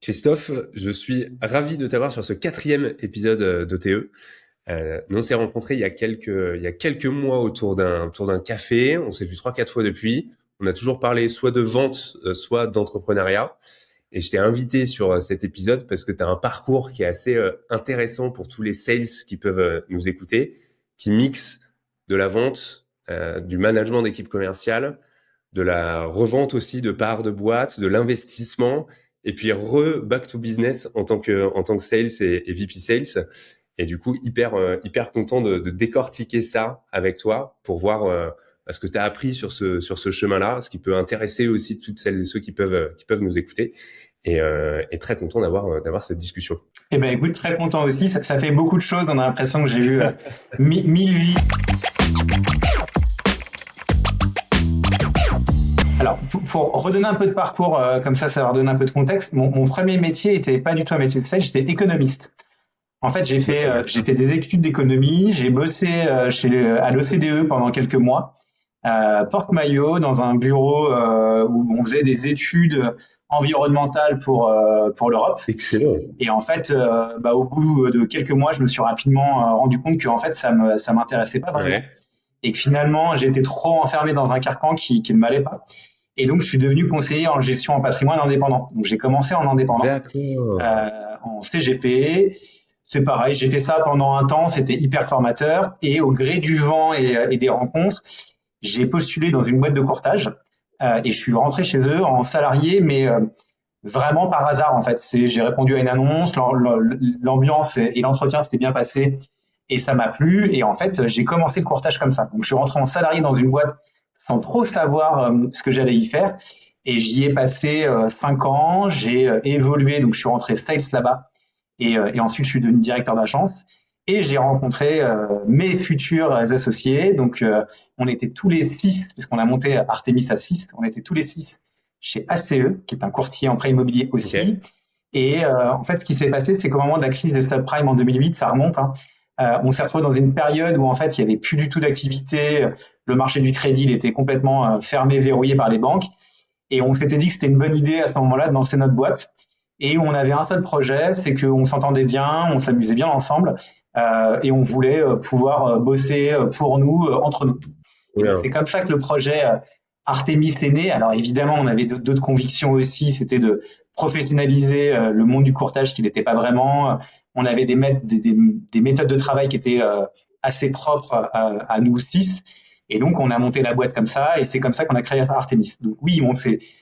Christophe, je suis ravi de t'avoir sur ce quatrième épisode d'OTE. Nous, on s'est rencontrés il y a quelques mois autour d'un café. On s'est vu 3, 4 fois depuis. On a toujours parlé soit de vente, soit d'entrepreneuriat. Et je t'ai invité sur cet épisode parce que tu as un parcours qui est assez intéressant pour tous les sales qui peuvent nous écouter, qui mixe de la vente, du management d'équipe commerciale, de la revente aussi de parts de boîte, de l'investissement, et puis back to business en tant que sales et VP sales. Et du coup, hyper content de décortiquer ça avec toi pour voir ce que tu as appris sur ce chemin-là, ce qui peut intéresser aussi toutes celles et ceux qui peuvent nous écouter. Et très content d'avoir cette discussion. Eh ben écoute, très content aussi. Ça fait beaucoup de choses. On a l'impression que j'ai eu 1000 vies. Alors, pour redonner un peu de parcours, comme ça va redonner un peu de contexte. Mon premier métier était pas du tout un métier de sales, j'étais économiste. En fait, j'ai fait des études d'économie. J'ai bossé à l'OCDE pendant quelques mois, porte-maillot, dans un bureau où on faisait des études environnementales pour l'Europe. Excellent. Et en fait, au bout de quelques mois, je me suis rapidement rendu compte que en fait, ça m'intéressait pas vraiment. Ouais. Et que finalement, j'étais trop enfermé dans un carcan qui ne m'allait pas. Et donc, je suis devenu conseiller en gestion en patrimoine indépendant. Donc, j'ai commencé en indépendant, D'accord. en CGP. C'est pareil, j'ai fait ça pendant un temps, c'était hyper formateur. Et au gré du vent et des rencontres, j'ai postulé dans une boîte de courtage. Et je suis rentré chez eux en salarié, mais vraiment par hasard en fait. J'ai répondu à une annonce, l'ambiance et l'entretien s'était bien passé et ça m'a plu. Et en fait, j'ai commencé le courtage comme ça. Donc, je suis rentré en salarié dans une boîte sans trop savoir ce que j'allais y faire. Et j'y ai passé 5 ans. J'ai évolué, donc je suis rentré sales là-bas. Et ensuite, je suis devenu directeur d'agence. Et j'ai rencontré mes futurs associés. Donc, on était tous les 6, puisqu'on a monté Artemis à 6. On était tous les 6 chez ACE, qui est un courtier en prêt immobilier aussi. Ok. Et en fait, ce qui s'est passé, c'est qu'au moment de la crise des subprimes en 2008, ça remonte, hein, on s'est retrouvé dans une période où en fait, il y avait plus du tout d'activité. Le marché du crédit, il était complètement fermé, verrouillé par les banques. Et on s'était dit que c'était une bonne idée à ce moment-là de lancer notre boîte. Et on avait un seul projet, c'est qu'on s'entendait bien, on s'amusait bien ensemble, et on voulait pouvoir bosser pour nous, entre nous. Et donc, Bien. c'est comme ça que le projet Artemis est né. Alors évidemment, on avait d'autres convictions aussi, c'était de professionnaliser le monde du courtage qui n'était pas vraiment. On avait des méthodes de travail qui étaient assez propres à nous six. Et donc, on a monté la boîte comme ça, et c'est comme ça qu'on a créé Artemis. Donc oui,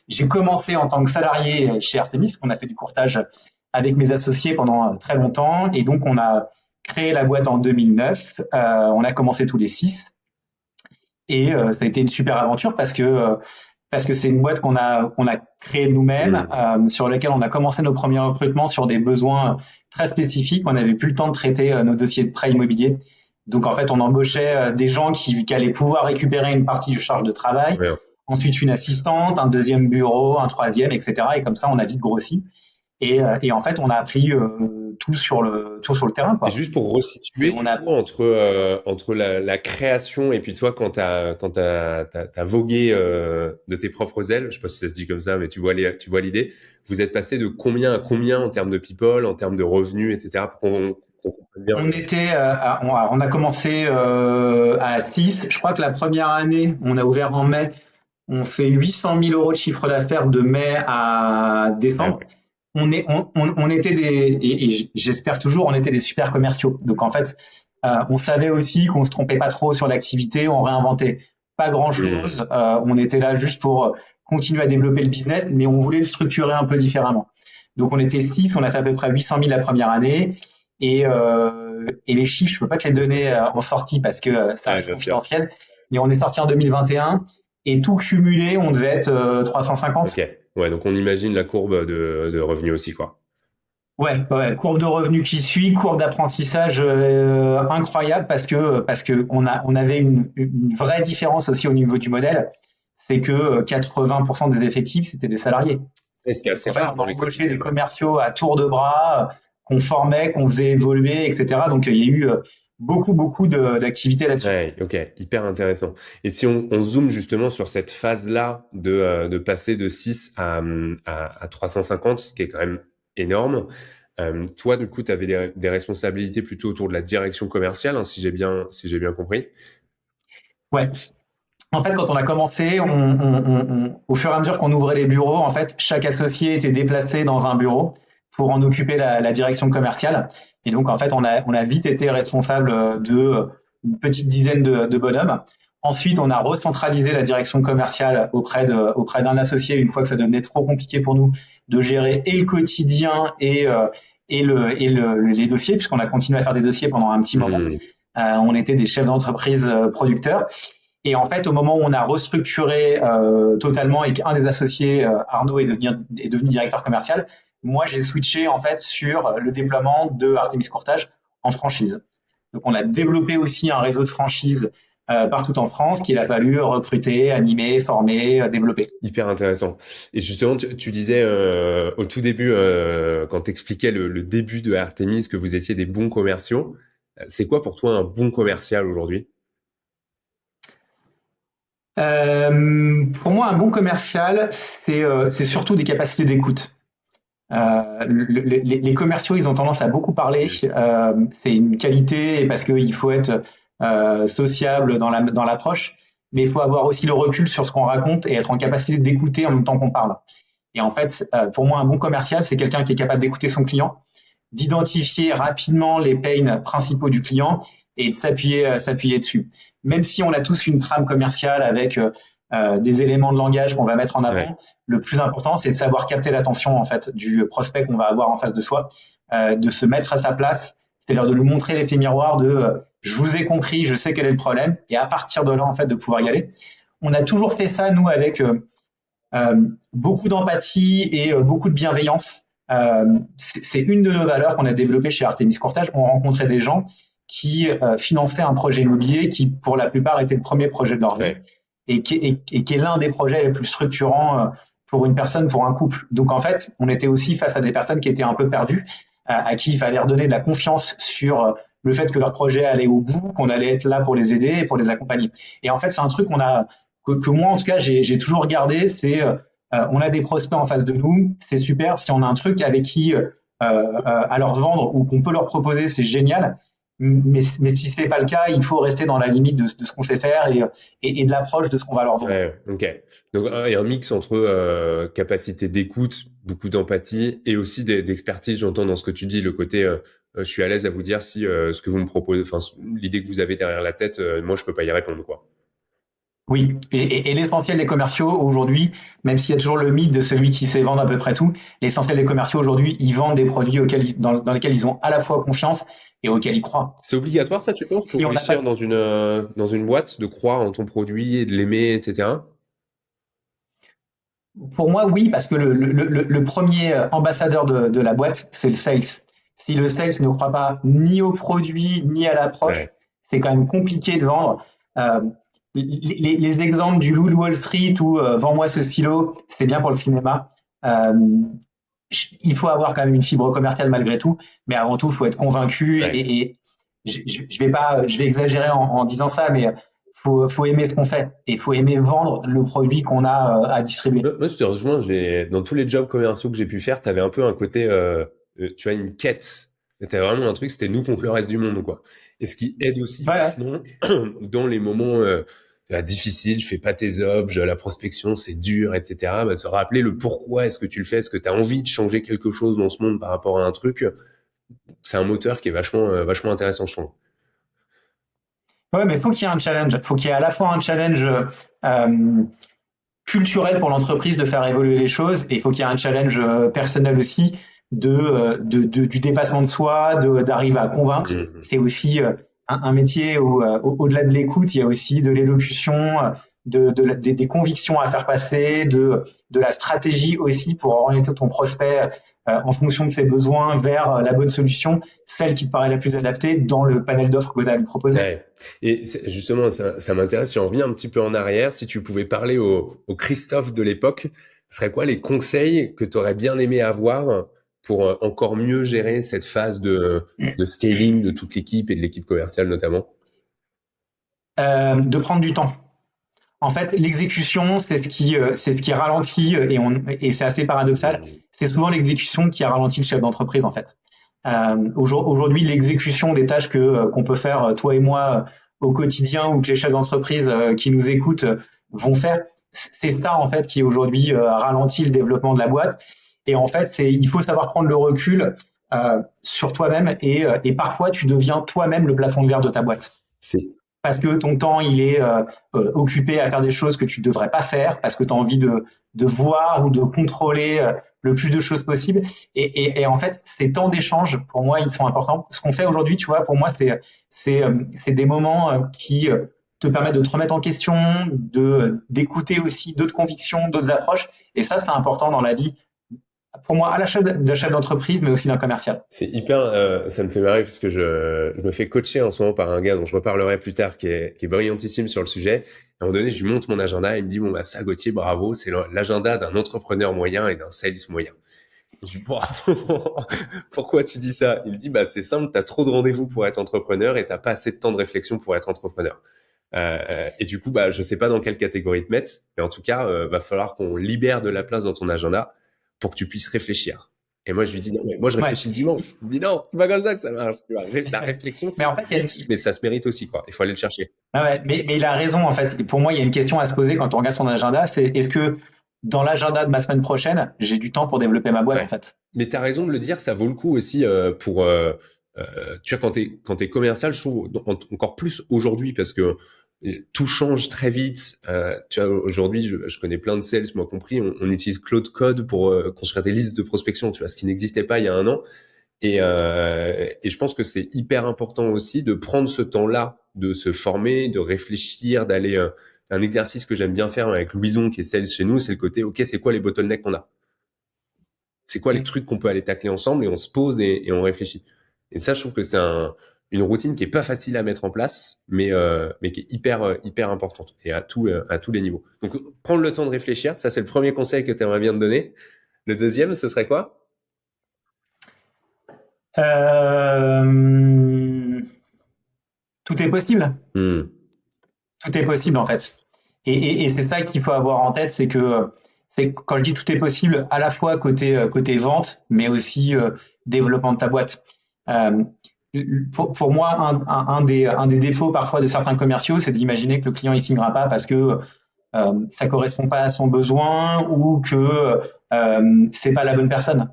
j'ai commencé en tant que salarié chez Artemis, parce qu'on a fait du courtage avec mes associés pendant très longtemps, et donc on a créé la boîte en 2009. On a commencé tous les 6, et ça a été une super aventure parce que c'est une boîte qu'on a créée nous-mêmes, Hmm. sur laquelle on a commencé nos premiers recrutements sur des besoins très spécifiques. On n'avait plus le temps de traiter nos dossiers de prêt immobilier. Donc en fait, on embauchait des gens qui allaient pouvoir récupérer une partie du charge de Trop travail, bien. ensuite une assistante, un deuxième bureau, un troisième, etc. Et comme ça, on a vite grossi. Et en fait, on a appris tout sur le terrain, Et quoi. juste pour Et resituer, on du a coup, entre la création et puis toi, quand t'as vogué de tes propres ailes, je sais pas si ça se dit comme ça, mais tu vois l'idée, vous êtes passé de combien à combien en termes de people, en termes de revenus, etc., pour qu'on comprenne bien. On était, on a commencé à 6. Je crois que la première année, on a ouvert en mai. On fait 800 000 euros de chiffre d'affaires de mai à Ah décembre. ouais. On était et j'espère toujours, on était des super commerciaux. Donc en fait, on savait aussi qu'on se trompait pas trop sur l'activité, on réinventait pas grand Hmm. chose. On était là juste pour continuer à développer le business, mais on voulait le structurer un peu différemment. Donc on était 6, on a fait à peu près 800 000 la première année. Et les chiffres, je peux pas te les donner en sortie parce que ça Ouais, reste bien sûr. confidentiel. Mais on est sorti en 2021 et tout cumulé, on devait être Ok. 350. Ouais, donc on imagine la courbe de revenus aussi, quoi. Ouais, ouais, courbe de revenus qui suit, courbe d'apprentissage incroyable parce que on avait une vraie différence aussi au niveau du modèle, c'est que 80% des effectifs c'était des salariés. Et ce qui est Donc assez en fait rare on a dans embauché des l'écosystème. commerciaux à tour de bras, qu'on formait, qu'on faisait évoluer, etc. Donc il y a eu beaucoup d'activités là-dessus. Ouais, ok, hyper intéressant. Et si on zoome justement sur cette phase-là de passer de 6 à 350, ce qui est quand même énorme. Toi, du coup, tu avais des responsabilités plutôt autour de la direction commerciale, hein, si j'ai bien compris. Ouais. En fait, quand on a commencé, au fur et à mesure qu'on ouvrait les bureaux, en fait, chaque associé était déplacé dans un bureau pour en occuper la direction commerciale. Et donc, en fait, on a vite été responsable de une petite dizaine de bonhommes. Ensuite, on a recentralisé la direction commerciale auprès d'un associé une fois que ça devenait trop compliqué pour nous de gérer et le quotidien les dossiers, puisqu'on a continué à faire des dossiers pendant un petit moment. Hmm. On était des chefs d'entreprise producteurs. Et en fait, au moment où on a restructuré totalement et qu'un des associés, Arnaud, est devenu directeur commercial, moi, j'ai switché en fait sur le déploiement de Artemis Courtage en franchise. Donc, on a développé aussi un réseau de franchise partout en France qu'il a fallu recruter, animer, former, développer. Hyper intéressant. Et justement, tu disais au tout début, quand tu expliquais le début de Artemis, que vous étiez des bons commerciaux. C'est quoi pour toi un bon commercial aujourd'hui? Pour moi, un bon commercial, c'est surtout des capacités d'écoute. Les commerciaux, ils ont tendance à beaucoup parler. Hmm. C'est une qualité parce qu'il faut être sociable dans l'approche, mais il faut avoir aussi le recul sur ce qu'on raconte et être en capacité d'écouter en même temps qu'on parle. Et en fait, pour moi, un bon commercial, c'est quelqu'un qui est capable d'écouter son client, d'identifier rapidement les pains principaux du client et de s'appuyer dessus. Même si on a tous une trame commerciale avec des éléments de langage qu'on va mettre en Ouais. avant, le plus important, c'est de savoir capter l'attention en fait du prospect qu'on va avoir en face de soi, de se mettre à sa place, c'est-à-dire de lui montrer l'effet miroir de je vous ai compris, je sais quel est le problème, et à partir de là en fait de pouvoir y aller. On a toujours fait ça nous avec beaucoup d'empathie et beaucoup de bienveillance. C'est une de nos valeurs qu'on a développées chez Artemis Courtage. On rencontrait des gens qui finançaient un projet immobilier qui, pour la plupart, était le premier projet de leur vie Ouais. et qui est l'un des projets les plus structurants pour une personne, pour un couple. Donc, en fait, on était aussi face à des personnes qui étaient un peu perdues, à qui il fallait redonner de la confiance sur le fait que leur projet allait au bout, qu'on allait être là pour les aider et pour les accompagner. Et en fait, c'est un truc que moi, en tout cas, j'ai toujours regardé, c'est on a des prospects en face de nous, c'est super. Si on a un truc avec qui à leur vendre ou qu'on peut leur proposer, c'est génial. Mais si c'est pas le cas, il faut rester dans la limite de ce qu'on sait faire et de l'approche de ce qu'on va leur vendre. Ouais, ok. Donc, il y a un mix entre capacité d'écoute, beaucoup d'empathie et aussi d'expertise. J'entends dans ce que tu dis le côté je suis à l'aise à vous dire si ce que vous me proposez, enfin l'idée que vous avez derrière la tête, moi je peux pas y répondre quoi. Oui, et l'essentiel des commerciaux aujourd'hui, même s'il y a toujours le mythe de celui qui sait vendre à peu près tout, l'essentiel des commerciaux aujourd'hui, ils vendent des produits dans lesquels ils ont à la fois confiance et auxquels ils croient. C'est obligatoire ça, tu penses, pour Si on n'a pas, réussir dans une boîte, de croire en ton produit et de l'aimer, etc. pour moi, oui, parce que le premier ambassadeur de la boîte, c'est le sales. Si le sales ne croit pas ni au produit ni à l'approche, Ouais, c'est quand même compliqué de vendre. Euh, les exemples du loup de Wall Street ou vends-moi ce silo, c'est bien pour le cinéma. Euh, il faut avoir quand même une fibre commerciale malgré tout, mais avant tout, il faut être convaincu ouais. et je vais exagérer en disant ça, mais faut aimer ce qu'on fait et il faut aimer vendre le produit qu'on a à distribuer. Moi, je te rejoins, dans tous les jobs commerciaux que j'ai pu faire, tu avais un peu un côté, tu vois, une quête. C'était vraiment un truc, c'était nous contre le reste du monde, quoi. Et ce qui aide aussi Ouais, vachement dans les moments difficiles, je fais pas tes objs, la prospection, c'est dur, etc. Bah, se rappeler le pourquoi est-ce que tu le fais, est-ce que tu as envie de changer quelque chose dans ce monde par rapport à un truc, c'est un moteur qui est vachement intéressant, je trouve. ouais, mais il faut qu'il y ait un challenge. Il faut qu'il y ait à la fois un challenge euh, culturel pour l'entreprise de faire évoluer les choses et il faut qu'il y ait un challenge personnel aussi du dépassement de soi, d'arriver à convaincre. Mhm. C'est aussi un métier où, au-delà de l'écoute, il y a aussi de l'élocution, des convictions à faire passer, de la stratégie aussi pour orienter ton prospect en fonction de ses besoins vers la bonne solution, celle qui te paraît la plus adaptée dans le panel d'offres que vous allez lui proposer. Ouais. Et justement, ça m'intéresse, si on revient un petit peu en arrière, si tu pouvais parler au Christophe de l'époque, ce serait quoi les conseils que tu aurais bien aimé avoir pour encore mieux gérer cette phase de scaling de toute l'équipe et de l'équipe commerciale notamment? De prendre du temps. En fait, l'exécution, c'est ce qui ralentit et c'est assez paradoxal. Hmm. C'est souvent l'exécution qui a ralenti le chef d'entreprise en fait. Aujourd'hui, l'exécution des tâches qu'on peut faire toi et moi au quotidien ou que les chefs d'entreprise qui nous écoutent vont faire, c'est ça en fait qui aujourd'hui ralentit le développement de la boîte. Et en fait, il faut savoir prendre le recul sur toi-même et parfois tu deviens toi-même le plafond de verre de ta boîte C'est parce que ton temps il est occupé à faire des choses que tu devrais pas faire, parce que tu as envie de voir ou de contrôler le plus de choses possible. Et en fait, ces temps d'échange, pour moi, ils sont importants. Ce qu'on fait aujourd'hui, tu vois, pour moi, c'est des moments qui te permettent de te remettre en question, d'écouter aussi d'autres convictions, d'autres approches. Et ça, c'est important dans la vie, pour moi, à la chef d'un chef d'entreprise, mais aussi d'un commercial. C'est hyper, ça me fait marrer parce que je me fais coacher en ce moment par un gars dont je reparlerai plus tard qui est brillantissime sur le sujet. À un moment donné, je lui montre mon agenda et il me dit, bon, bah, ça, Gauthier, bravo, c'est l'agenda d'un entrepreneur moyen et d'un sales moyen. Je dis, bravo, pourquoi tu dis ça? Il me dit, bah, c'est simple, t'as trop de rendez-vous pour être entrepreneur et t'as pas assez de temps de réflexion pour être entrepreneur. Et du coup, bah, je sais pas dans quelle catégorie te mettre, mais en tout cas, va falloir qu'on libère de la place dans ton agenda pour que tu puisses réfléchir. Et moi, je lui dis non, mais moi, je Ouais. réfléchis le dimanche. Il me dit non, c'est pas comme ça que ça marche. Tu vois. La réflexion, Mais c'est en fait, un luxe, mais ça se mérite aussi, quoi. Il faut aller le chercher. ah ouais, mais il a raison en fait. Et pour moi, il y a une question à se poser quand on regarde son agenda, c'est est-ce que dans l'agenda de ma semaine prochaine, j'ai du temps pour développer ma boîte en Ouais. fait. Mais t'as raison de le dire, ça vaut le coup aussi pour, tu vois, quand t'es commercial, je trouve encore plus aujourd'hui parce que tout change très vite. Tu vois, aujourd'hui, je connais plein de sales, moi compris, on utilise Claude Code pour construire des listes de prospection, tu vois, ce qui n'existait pas il y a un an. Et je pense que c'est hyper important aussi de prendre ce temps-là, de se former, de réfléchir, d'aller. Un exercice que j'aime bien faire avec Louison, qui est sales chez nous, c'est le côté, OK, c'est quoi les bottlenecks qu'on a? C'est quoi les Mm. trucs qu'on peut aller tacler ensemble et on se pose et on réfléchit. Et ça, je trouve que c'est une routine qui est pas facile à mettre en place, mais qui est hyper importante et à tous les niveaux. Donc, prendre le temps de réfléchir, ça, c'est le premier conseil que tu aimerais bien te donner. Le deuxième, ce serait quoi? Euh, Tout est possible. Hmm. Tout est possible en fait. Et c'est ça qu'il faut avoir en tête, c'est que quand je dis tout est possible, à la fois côté vente, mais aussi développement de ta boîte. Euh, pour moi, un des défauts parfois de certains commerciaux, c'est d'imaginer que le client il signera pas parce que ça correspond pas à son besoin ou que c'est pas la bonne personne.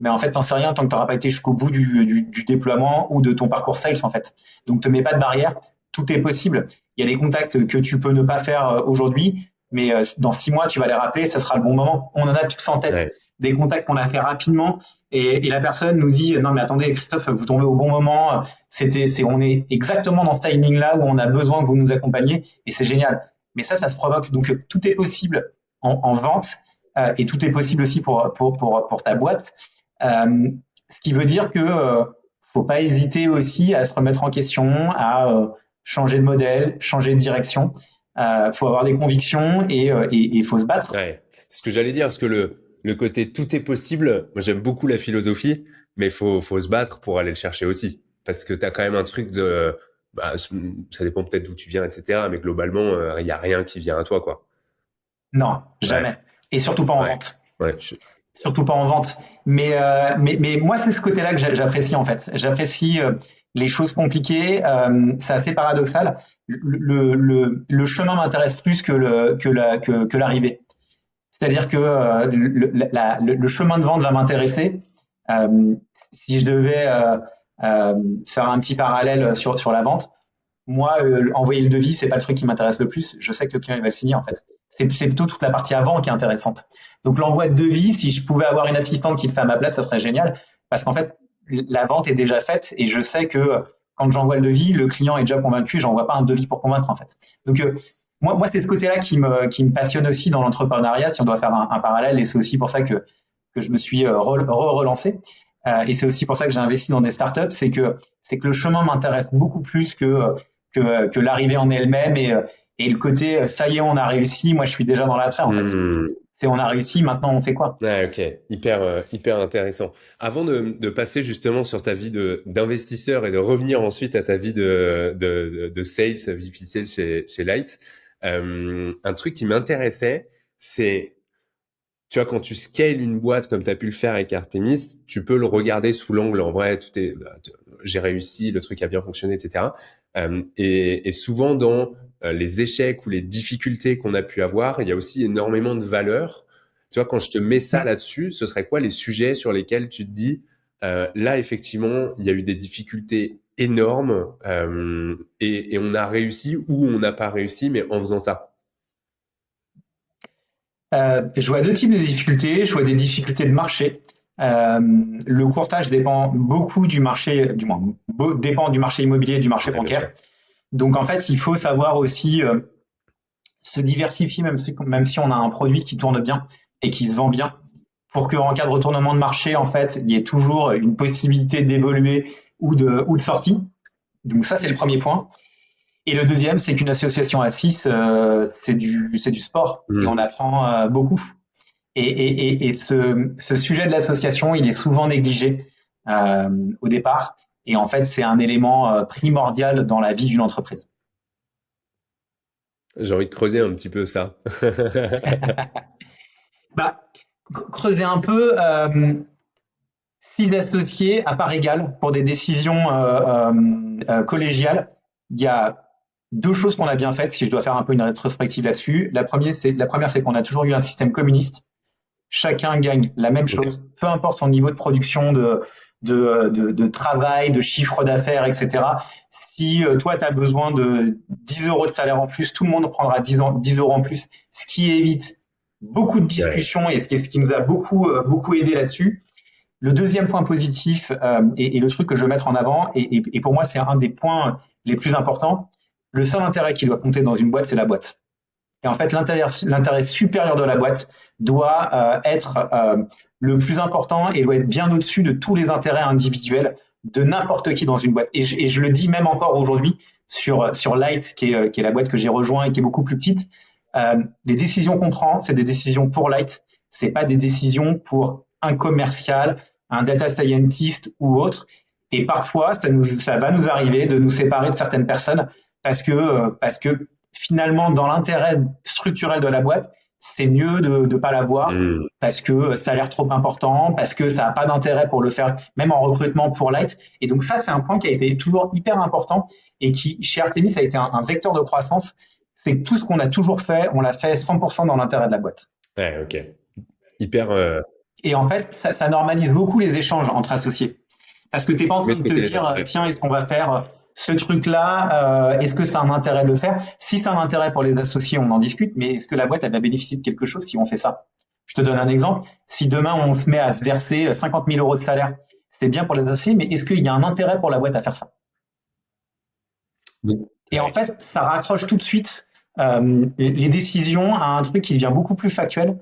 Mais en fait, t'en sais rien tant que t'auras pas été jusqu'au bout du déploiement ou de ton parcours sales en fait. Donc, te mets pas de barrière, tout est possible. Il y a des contacts que tu peux ne pas faire aujourd'hui, mais dans 6 mois, tu vas les rappeler, ça sera le bon moment. On en a tous en tête Ouais. des contacts qu'on a fait rapidement et la personne nous dit non mais attendez Christophe, vous tombez au bon moment. On est exactement dans ce timing là où on a besoin que vous nous accompagniez et c'est génial. Mais ça se provoque. Donc tout est possible en vente et tout est possible aussi pour ta boîte. Ce qui veut dire que faut pas hésiter aussi à se remettre en question, à changer de modèle, changer de direction. Faut avoir des convictions et faut se battre. Ouais. C'est ce que j'allais dire, parce que le côté tout est possible, moi j'aime beaucoup la philosophie, mais faut se battre pour aller le chercher aussi. Parce que t'as quand même un truc de, bah, ça dépend peut-être d'où tu viens, etc. Mais globalement, il y a rien qui vient à toi, quoi. Non, Ouais, jamais. Et surtout pas en ouais, vente. ouais. Surtout pas en vente. Mais moi, c'est ce côté-là que j'apprécie en fait. J'apprécie les choses compliquées. C'est assez paradoxal. Le chemin m'intéresse plus que l'arrivée. C'est-à-dire que le chemin de vente va m'intéresser. Euh, Si je devais faire un petit parallèle sur la vente, moi, envoyer le devis, c'est pas le truc qui m'intéresse le plus. Je sais que le client il va le signer en fait. C'est plutôt toute la partie avant qui est intéressante. Donc l'envoi de devis, si je pouvais avoir une assistante qui le fait à ma place, ça serait génial. Parce qu'en fait, la vente est déjà faite et je sais que quand j'envoie le devis, le client est déjà convaincu. J'envoie pas un devis pour convaincre en fait. Donc moi c'est ce côté-là qui me passionne aussi dans l'entrepreneuriat. Si on doit faire un parallèle, et c'est aussi pour ça que je me suis relancé. Et c'est aussi pour ça que j'ai investi dans des startups, c'est que le chemin m'intéresse beaucoup plus que l'arrivée en elle-même et le côté ça y est on a réussi. Moi je suis déjà dans l'après en fait. Hmm. C'est on a réussi, maintenant on fait quoi? Ouais, ok, hyper intéressant. Avant de passer justement sur ta vie d'investisseur et de revenir ensuite à ta vie de sales, VP Sales chez Light, Un truc qui m'intéressait, c'est, tu vois, quand tu scales une boîte comme tu as pu le faire avec Artemis, tu peux le regarder sous l'angle, en vrai, j'ai réussi, le truc a bien fonctionné, etc. Et souvent dans les échecs ou les difficultés qu'on a pu avoir, il y a aussi énormément de valeur. Tu vois, quand je te mets ça Mm. là-dessus, ce serait quoi les sujets sur lesquels tu te dis, là, effectivement, il y a eu des difficultés énormes et on a réussi ou on n'a pas réussi, mais en faisant ça. Je vois deux types de difficultés. Je vois des difficultés de marché. Euh, le courtage dépend beaucoup du marché, du moins, dépend du marché immobilier et du marché Ouais, bien sûr. bancaire. Donc en fait, il faut savoir aussi se diversifier, même si on a un produit qui tourne bien et qui se vend bien, pour qu'en cas de retournement de marché, en fait, il y ait toujours une possibilité d'évoluer ou de sortie. Donc ça, c'est le premier point. Et le deuxième, c'est qu'une association à 6, c'est du sport et on Hmm. apprend beaucoup. Et ce sujet de l'association, il est souvent négligé euh, au départ. Et en fait, c'est un élément primordial dans la vie d'une entreprise. J'ai envie de creuser un petit peu ça. Bah, creuser un peu, 6 associés à part égale pour des décisions collégiales. Il y a deux choses qu'on a bien faites, si je dois faire un peu une rétrospective là-dessus. La première, c'est qu'on a toujours eu un système communiste. Chacun gagne la même Ok. chose, peu importe son niveau de production, de travail, de chiffre d'affaires, etc. Si toi, tu as besoin de 10 euros de salaire en plus, tout le monde prendra 10 euros en plus, ce qui évite beaucoup de Ouais. discussions et ce qui nous a beaucoup aidé là-dessus. Le deuxième point positif, et le truc que je veux mettre en avant, et pour moi c'est un des points les plus importants, le seul intérêt qui doit compter dans une boîte, c'est la boîte. Et en fait, l'intérêt supérieur de la boîte doit être le plus important et doit être bien au-dessus de tous les intérêts individuels de n'importe qui dans une boîte. Et je le dis même encore aujourd'hui sur Light, qui est la boîte que j'ai rejoint et qui est beaucoup plus petite. Les décisions qu'on prend, c'est des décisions pour Light. C'est pas des décisions pour un commercial, un data scientist ou autre. Et parfois, ça va nous arriver de nous séparer de certaines personnes parce que finalement, dans l'intérêt structurel de la boîte, c'est mieux de ne pas l'avoir Hmm. parce que ça a l'air trop important, parce que ça n'a pas d'intérêt pour le faire, même en recrutement pour Light. Et donc ça, c'est un point qui a été toujours hyper important et qui, chez Artemis, a été un vecteur de croissance. C'est que tout ce qu'on a toujours fait, on l'a fait 100% dans l'intérêt de la boîte. Ouais, ok. Hyper. Et en fait, ça normalise beaucoup les échanges entre associés. Parce que tu n'es pas en train Mettre de de te côté les dire, intérêts. tiens, est-ce qu'on va faire ce truc-là, est-ce que ça a un intérêt de le faire? Si c'est un intérêt pour les associés, on en discute, mais est-ce que la boîte, elle va bénéficier de quelque chose si on fait ça? Je te donne un exemple. Si demain, on se met à se verser 50 000 euros de salaire, c'est bien pour les associés, mais est-ce qu'il y a un intérêt pour la boîte à faire ça? Donc, Et en ouais. fait, ça raccroche tout de suite les décisions à un truc qui devient beaucoup plus factuel.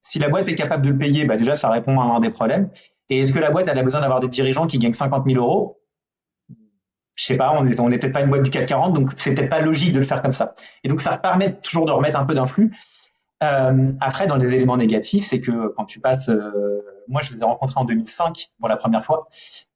Si la boîte est capable de le payer, bah déjà, ça répond à un des problèmes. Et est-ce que la boîte elle a besoin d'avoir des dirigeants qui gagnent 50 000 euros? Je sais pas, on est peut-être pas une boîte du CAC 40, donc c'est peut-être pas logique de le faire comme ça. Et donc ça permet toujours de remettre un peu d'influx. Après, dans les éléments négatifs, c'est que quand tu passes, moi je les ai rencontrés en 2005 pour la première fois.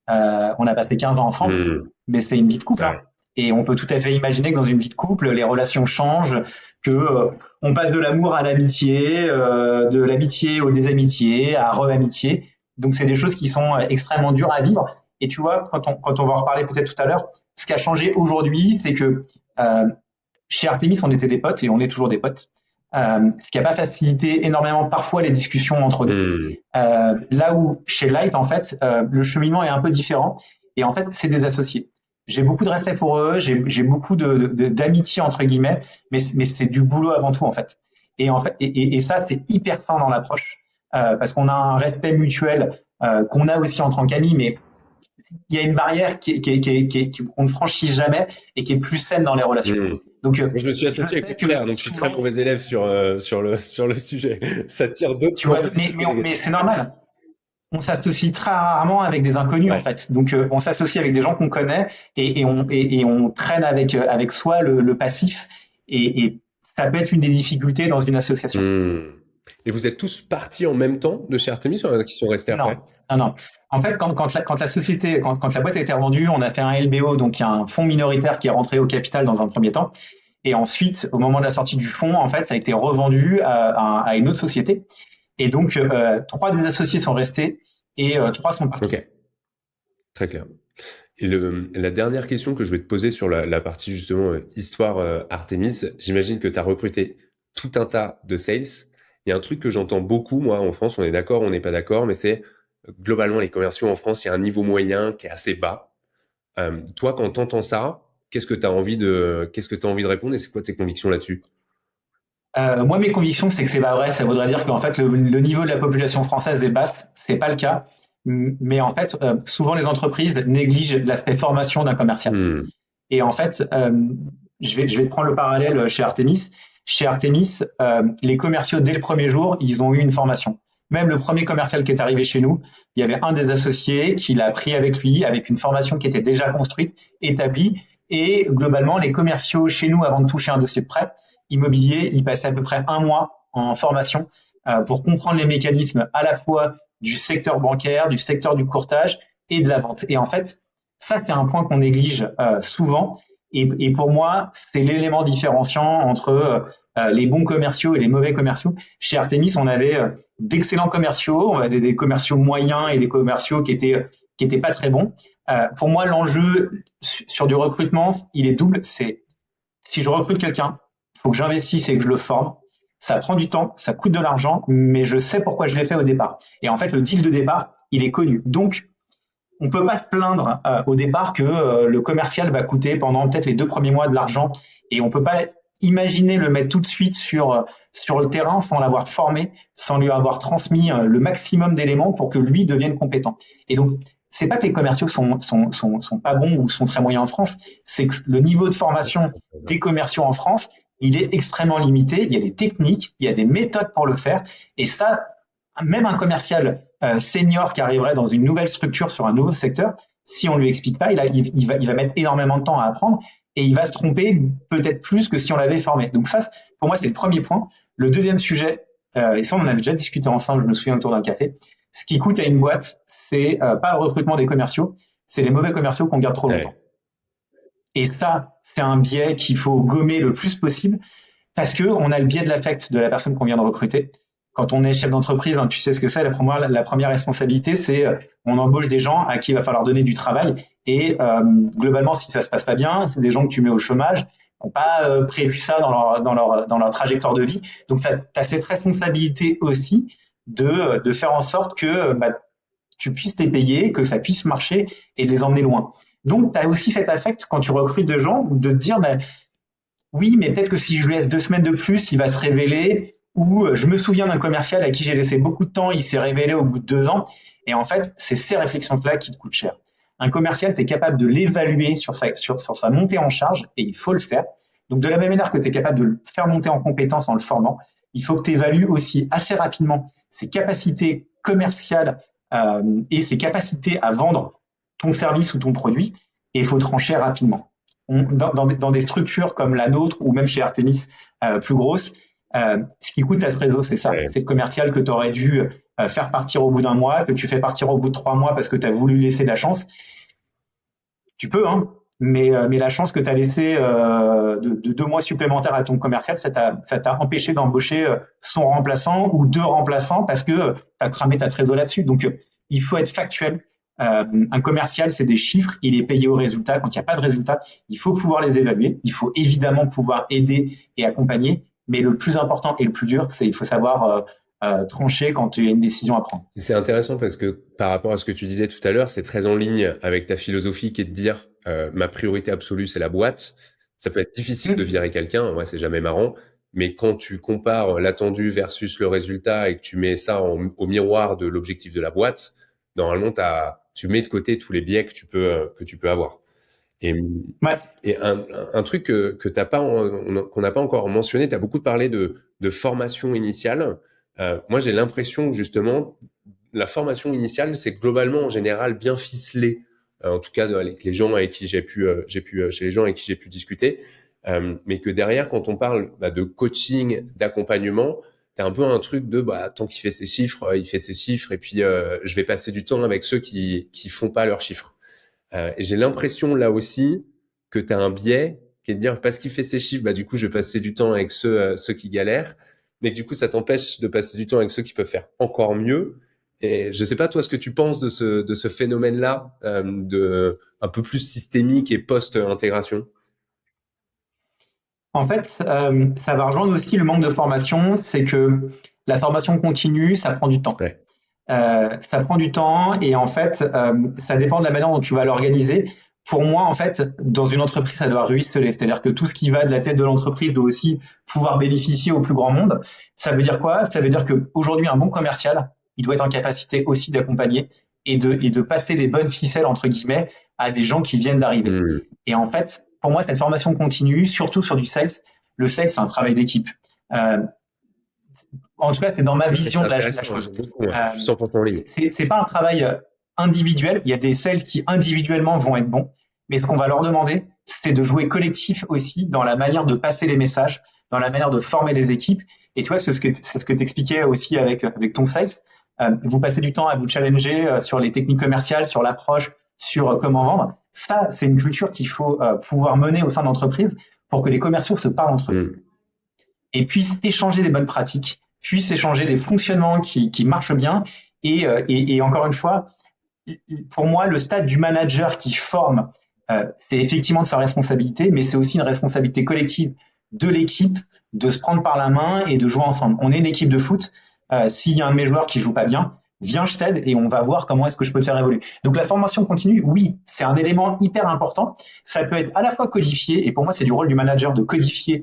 On a passé 15 ans ensemble, Hmm. mais c'est une vie de couple, hein. Ouais. Et on peut tout à fait imaginer que dans une vie de couple, les relations changent, que on passe de l'amour à l'amitié, de l'amitié au désamitié, à re-amitié. Donc c'est des choses qui sont extrêmement dures à vivre. Et tu vois, quand on va en reparler peut-être tout à l'heure, ce qui a changé aujourd'hui, c'est que euh, chez Artemis, on était des potes et on est toujours des potes. Ce qui n'a pas facilité énormément parfois les discussions entre nous. Hmm. Là où chez Light, en fait, le cheminement est un peu différent. Et en fait, c'est des associés. J'ai beaucoup de respect pour eux, j'ai beaucoup d'amitié entre guillemets, mais c'est du boulot avant tout en fait. Et en fait, et ça c'est hyper sain dans l'approche parce qu'on a un respect mutuel qu'on a aussi entre amis, mais il y a une barrière qu'on ne franchit jamais et qui est plus saine dans les relations. Hmm. Donc, Moi, je me suis je associé avec sais mon que frère, donc je suis très souvent, mauvais élève sur le sujet. Ça tire tu d'autant vois, positif que mais négatif. c'est normal. On s'associe très rarement avec des inconnus en Ouais. fait. Donc on s'associe avec des gens qu'on connaît et on traîne avec soi le passif et ça peut être une des difficultés dans une association. Hmm. Et vous êtes tous partis en même temps de chez Artemis ou il y en a qui sont restés Non, après? non, non. En fait, quand la société, quand la boîte a été revendue, on a fait un LBO, donc il y a un fonds minoritaire qui est rentré au capital dans un premier temps. Et ensuite, au moment de la sortie du fonds, en fait, ça a été revendu à une autre société. Et donc, 3 des associés sont restés et 3 sont partis. Ok, très clair. Et la dernière question que je vais te poser sur la partie justement histoire Artemis, j'imagine que tu as recruté tout un tas de sales. Il y a un truc que j'entends beaucoup, moi, en France, on est d'accord, on n'est pas d'accord, mais c'est globalement les commerciaux en France, il y a un niveau moyen qui est assez bas. Toi, quand tu entends ça, qu'est-ce que tu as envie de répondre et c'est quoi tes convictions là-dessus? Moi, mes convictions, c'est que c'est pas vrai. Ça voudrait dire qu'en fait, le niveau de la population française est basse. C'est pas le cas. Mais en fait, souvent les entreprises négligent l'aspect formation d'un commercial. Hmm, Et en fait, je vais te prendre le parallèle chez Artemis. Chez Artemis, les commerciaux, dès le premier jour, ils ont eu une formation. Même le premier commercial qui est arrivé chez nous, il y avait un des associés qui l'a pris avec lui, avec une formation qui était déjà construite, établie. Et globalement, les commerciaux chez nous, avant de toucher un dossier de prêt immobilier, ils passaient à peu près un mois en formation pour comprendre les mécanismes à la fois du secteur bancaire, du secteur du courtage et de la vente. Et en fait, ça, c'est un point qu'on néglige souvent. Et pour moi, c'est l'élément différenciant entre les bons commerciaux et les mauvais commerciaux. Chez Artemis, on avait d'excellents commerciaux, on avait des commerciaux moyens et des commerciaux qui étaient pas très bons. Pour moi, l'enjeu sur du recrutement, il est double. C'est si je recrute quelqu'un, il faut que j'investisse et que je le forme. Ça prend du temps, ça coûte de l'argent, mais je sais pourquoi je l'ai fait au départ. Et en fait, le deal de départ, il est connu. Donc, on peut pas se plaindre au départ que le commercial va coûter pendant peut-être les 2 premiers mois de l'argent et on peut pas imaginer le mettre tout de suite sur le terrain sans l'avoir formé, sans lui avoir transmis le maximum d'éléments pour que lui devienne compétent. Et donc, c'est pas que les commerciaux sont pas bons ou sont très moyens en France, c'est que le niveau de formation des commerciaux en France, il est extrêmement limité. Il y a des techniques, il y a des méthodes pour le faire. Et ça, même un commercial senior qui arriverait dans une nouvelle structure sur un nouveau secteur, si on lui explique pas, il va mettre énormément de temps à apprendre et il va se tromper peut-être plus que si on l'avait formé. Donc ça, pour moi, c'est le premier point. Le deuxième sujet, et ça on en avait déjà discuté ensemble, je me souviens autour d'un café, ce qui coûte à une boîte, c'est pas le recrutement des commerciaux, c'est les mauvais commerciaux qu'on garde trop longtemps. ouais. Et ça, c'est un biais qu'il faut gommer le plus possible parce que on a le biais de l'affect de la personne qu'on vient de recruter. Quand on est chef d'entreprise, hein, tu sais ce que c'est. La première responsabilité, c'est on embauche des gens à qui il va falloir donner du travail. Et globalement, si ça se passe pas bien, c'est des gens que tu mets au chômage, qui n'ont pas prévu ça dans leur trajectoire de vie. Donc, tu as cette responsabilité aussi de faire en sorte que tu puisses les payer, que ça puisse marcher et de les emmener loin. Donc, tu as aussi cet affect quand tu recrutes des gens de te dire, oui, mais peut-être que si je lui laisse 2 semaines de plus, il va se révéler. Ou je me souviens d'un commercial à qui j'ai laissé beaucoup de temps, il s'est révélé au bout de 2 ans. Et en fait, c'est ces réflexions-là qui te coûtent cher. Un commercial, tu es capable de l'évaluer sur sa montée en charge et il faut le faire. Donc, de la même manière que tu es capable de le faire monter en compétence en le formant, il faut que tu évalues aussi assez rapidement ses capacités commerciales et ses capacités à vendre ton service ou ton produit. Et il faut trancher rapidement dans des structures comme la nôtre ou même chez Artemis plus grosses, ce qui coûte à ce réseau, c'est ça. Ouais. C'est le commercial que tu aurais dû faire partir au bout d'un mois, que tu fais partir au bout de 3 mois parce que tu as voulu laisser de la chance. Tu peux, hein, mais la chance que tu as laissé de 2 mois supplémentaires à ton commercial, ça t'a empêché d'embaucher son remplaçant ou 2 remplaçants parce que tu as cramé ta trésor là-dessus. Donc, il faut être factuel. Un commercial, c'est des chiffres, il est payé au résultat. Quand il n'y a pas de résultat, il faut pouvoir les évaluer. Il faut évidemment pouvoir aider et accompagner. Mais le plus important et le plus dur, c'est il faut savoir trancher quand il y a une décision à prendre. C'est intéressant parce que par rapport à ce que tu disais tout à l'heure, c'est très en ligne avec ta philosophie qui est de dire ma priorité absolue c'est la boîte. Ça peut être difficile de Mmh. virer quelqu'un, ouais, c'est jamais marrant, mais quand tu compares l'attendu versus le résultat et que tu mets ça au miroir de l'objectif de la boîte, normalement tu mets de côté tous les biais que tu peux avoir. Et, Ouais. et un truc que t'as pas, qu'on n'a pas encore mentionné, tu as beaucoup parlé de formation initiale. Moi, j'ai l'impression que justement, la formation initiale, c'est globalement en général bien ficelé. En tout cas, avec les gens avec qui chez les gens avec qui j'ai pu discuter. Mais que derrière, quand on parle de coaching, d'accompagnement, t'as un peu un truc de tant qu'il fait ses chiffres, il fait ses chiffres, et puis je vais passer du temps avec ceux qui font pas leurs chiffres. Et j'ai l'impression là aussi que tu as un biais qui est de dire parce qu'il fait ses chiffres, bah du coup je vais passer du temps avec ceux qui galèrent, mais que du coup ça t'empêche de passer du temps avec ceux qui peuvent faire encore mieux. Et je sais pas toi ce que tu penses de ce phénomène-là, de un peu plus systémique et post-intégration. En fait, ça va rejoindre aussi le manque de formation, c'est que la formation continue, ça prend du temps. Ouais. Ça prend du temps et en fait, ça dépend de la manière dont tu vas l'organiser. Pour moi, en fait, dans une entreprise, ça doit ruisseler. C'est-à-dire que tout ce qui va de la tête de l'entreprise doit aussi pouvoir bénéficier au plus grand monde. Ça veut dire quoi? Ça veut dire qu'aujourd'hui, un bon commercial, il doit être en capacité aussi d'accompagner et de passer les bonnes ficelles, entre guillemets, à des gens qui viennent d'arriver. Hmm. Et en fait, pour moi, cette formation continue, surtout sur du sales, le sales, c'est un travail d'équipe. Euh, En tout cas, c'est dans ma C'est vision de la intéressant, chose. j'aime beaucoup, ouais. Je suis Euh, 100% en ligne. c'est pas un travail individuel. Il y a des sales qui individuellement vont être bons, mais ce qu'on va leur demander, c'est de jouer collectif aussi dans la manière de passer les messages, dans la manière de former les équipes. Et tu vois, c'est ce que t'expliquais aussi avec ton sales. Vous passez du temps à vous challenger sur les techniques commerciales, sur l'approche, sur comment vendre. Ça, c'est une culture qu'il faut pouvoir mener au sein de l'entreprise pour que les commerciaux se parlent entre eux Hmm. et puissent échanger des bonnes pratiques, puissent échanger des fonctionnements qui marchent bien. Et encore une fois, pour moi, le stade du manager qui forme, c'est effectivement de sa responsabilité, mais c'est aussi une responsabilité collective de l'équipe de se prendre par la main et de jouer ensemble. On est une équipe de foot. S'il y a un de mes joueurs qui joue pas bien, viens, je t'aide et on va voir comment est-ce que je peux te faire évoluer. Donc la formation continue, oui, c'est un élément hyper important. Ça peut être à la fois codifié, et pour moi c'est du rôle du manager de codifier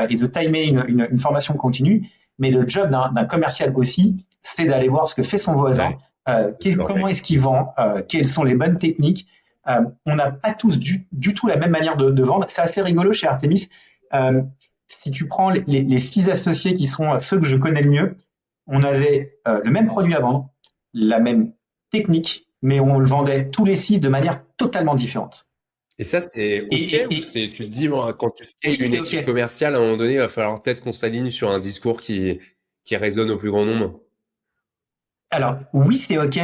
et de timer une formation continue, mais le job d'un commercial aussi, c'est d'aller voir ce que fait son voisin, Ouais, d'accord. comment est-ce qu'il vend, quelles sont les bonnes techniques. On n'a pas tous du tout la même manière de vendre. C'est assez rigolo chez Artemis. Euh, Si tu prends les 6 associés qui sont ceux que je connais le mieux, on avait le même produit à vendre, la même technique, mais on le vendait tous les 6 de manière totalement différente. Et ça, c'est Et, OK et, ou et c'est, tu te dis, moi, quand tu scales oui, une c'est équipe OK. commerciale, à un moment donné, il va falloir peut-être qu'on s'aligne sur un discours qui résonne au plus grand nombre. Alors, oui, c'est OK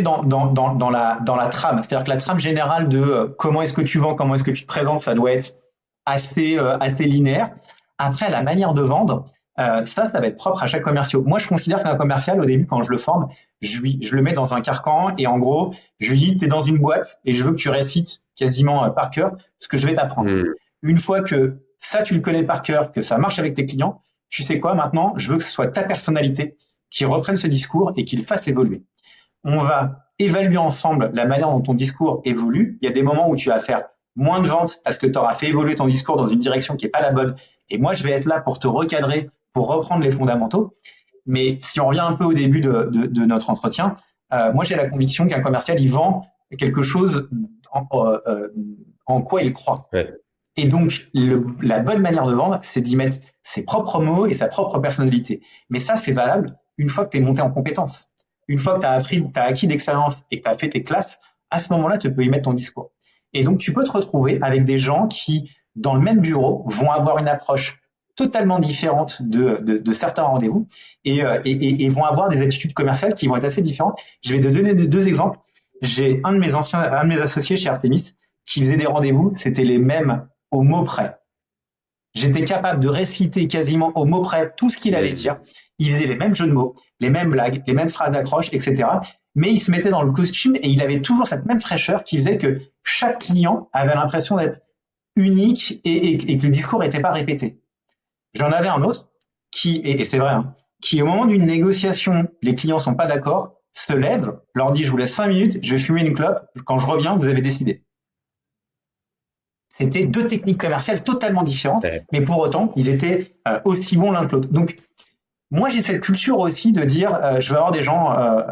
dans la trame. C'est-à-dire que la trame générale de comment est-ce que tu vends, comment est-ce que tu te présentes, ça doit être assez linéaire. Après, la manière de vendre, ça va être propre à chaque commercial. Moi, je considère qu'un commercial, au début, quand je le forme, je le mets dans un carcan et en gros, je lui dis, tu es dans une boîte et je veux que tu récites quasiment par cœur ce que je vais t'apprendre. Hmm. Une fois que ça, tu le connais par cœur, que ça marche avec tes clients, tu sais quoi, maintenant, je veux que ce soit ta personnalité qui reprenne ce discours et qui le fasse évoluer. On va évaluer ensemble la manière dont ton discours évolue. Il y a des moments où tu vas faire moins de ventes parce que tu auras fait évoluer ton discours dans une direction qui n'est pas la bonne. Et moi, je vais être là pour te recadrer, pour reprendre les fondamentaux. Mais si on revient un peu au début de notre entretien, moi, j'ai la conviction qu'un commercial, il vend quelque chose en quoi il croit. Ouais. Et donc, la bonne manière de vendre, c'est d'y mettre ses propres mots et sa propre personnalité. Mais ça, c'est valable une fois que tu es monté en compétence. Une fois que tu as acquis d'expérience et que tu as fait tes classes, à ce moment-là, tu peux y mettre ton discours. Et donc, tu peux te retrouver avec des gens qui, dans le même bureau, vont avoir une approche totalement différente de certains rendez-vous et vont avoir des attitudes commerciales qui vont être assez différentes. Je vais te donner 2 exemples. J'ai un de mes associés chez Artemis qui faisait des rendez-vous, c'était les mêmes au mot près. J'étais capable de réciter quasiment au mot près tout ce qu'il allait Hmm. dire. Il faisait les mêmes jeux de mots, les mêmes blagues, les mêmes phrases d'accroche, etc. Mais il se mettait dans le costume et il avait toujours cette même fraîcheur qui faisait que chaque client avait l'impression d'être unique et que le discours n'était pas répété. J'en avais un autre et c'est vrai, hein, qui au moment d'une négociation, les clients sont pas d'accord, se lève, leur dit je vous laisse 5 minutes, je vais fumer une clope, quand je reviens, vous avez décidé. C'était 2 techniques commerciales totalement différentes, Ouais. mais pour autant, ils étaient aussi bons l'un que l'autre. Donc, moi, j'ai cette culture aussi de dire, je vais avoir des gens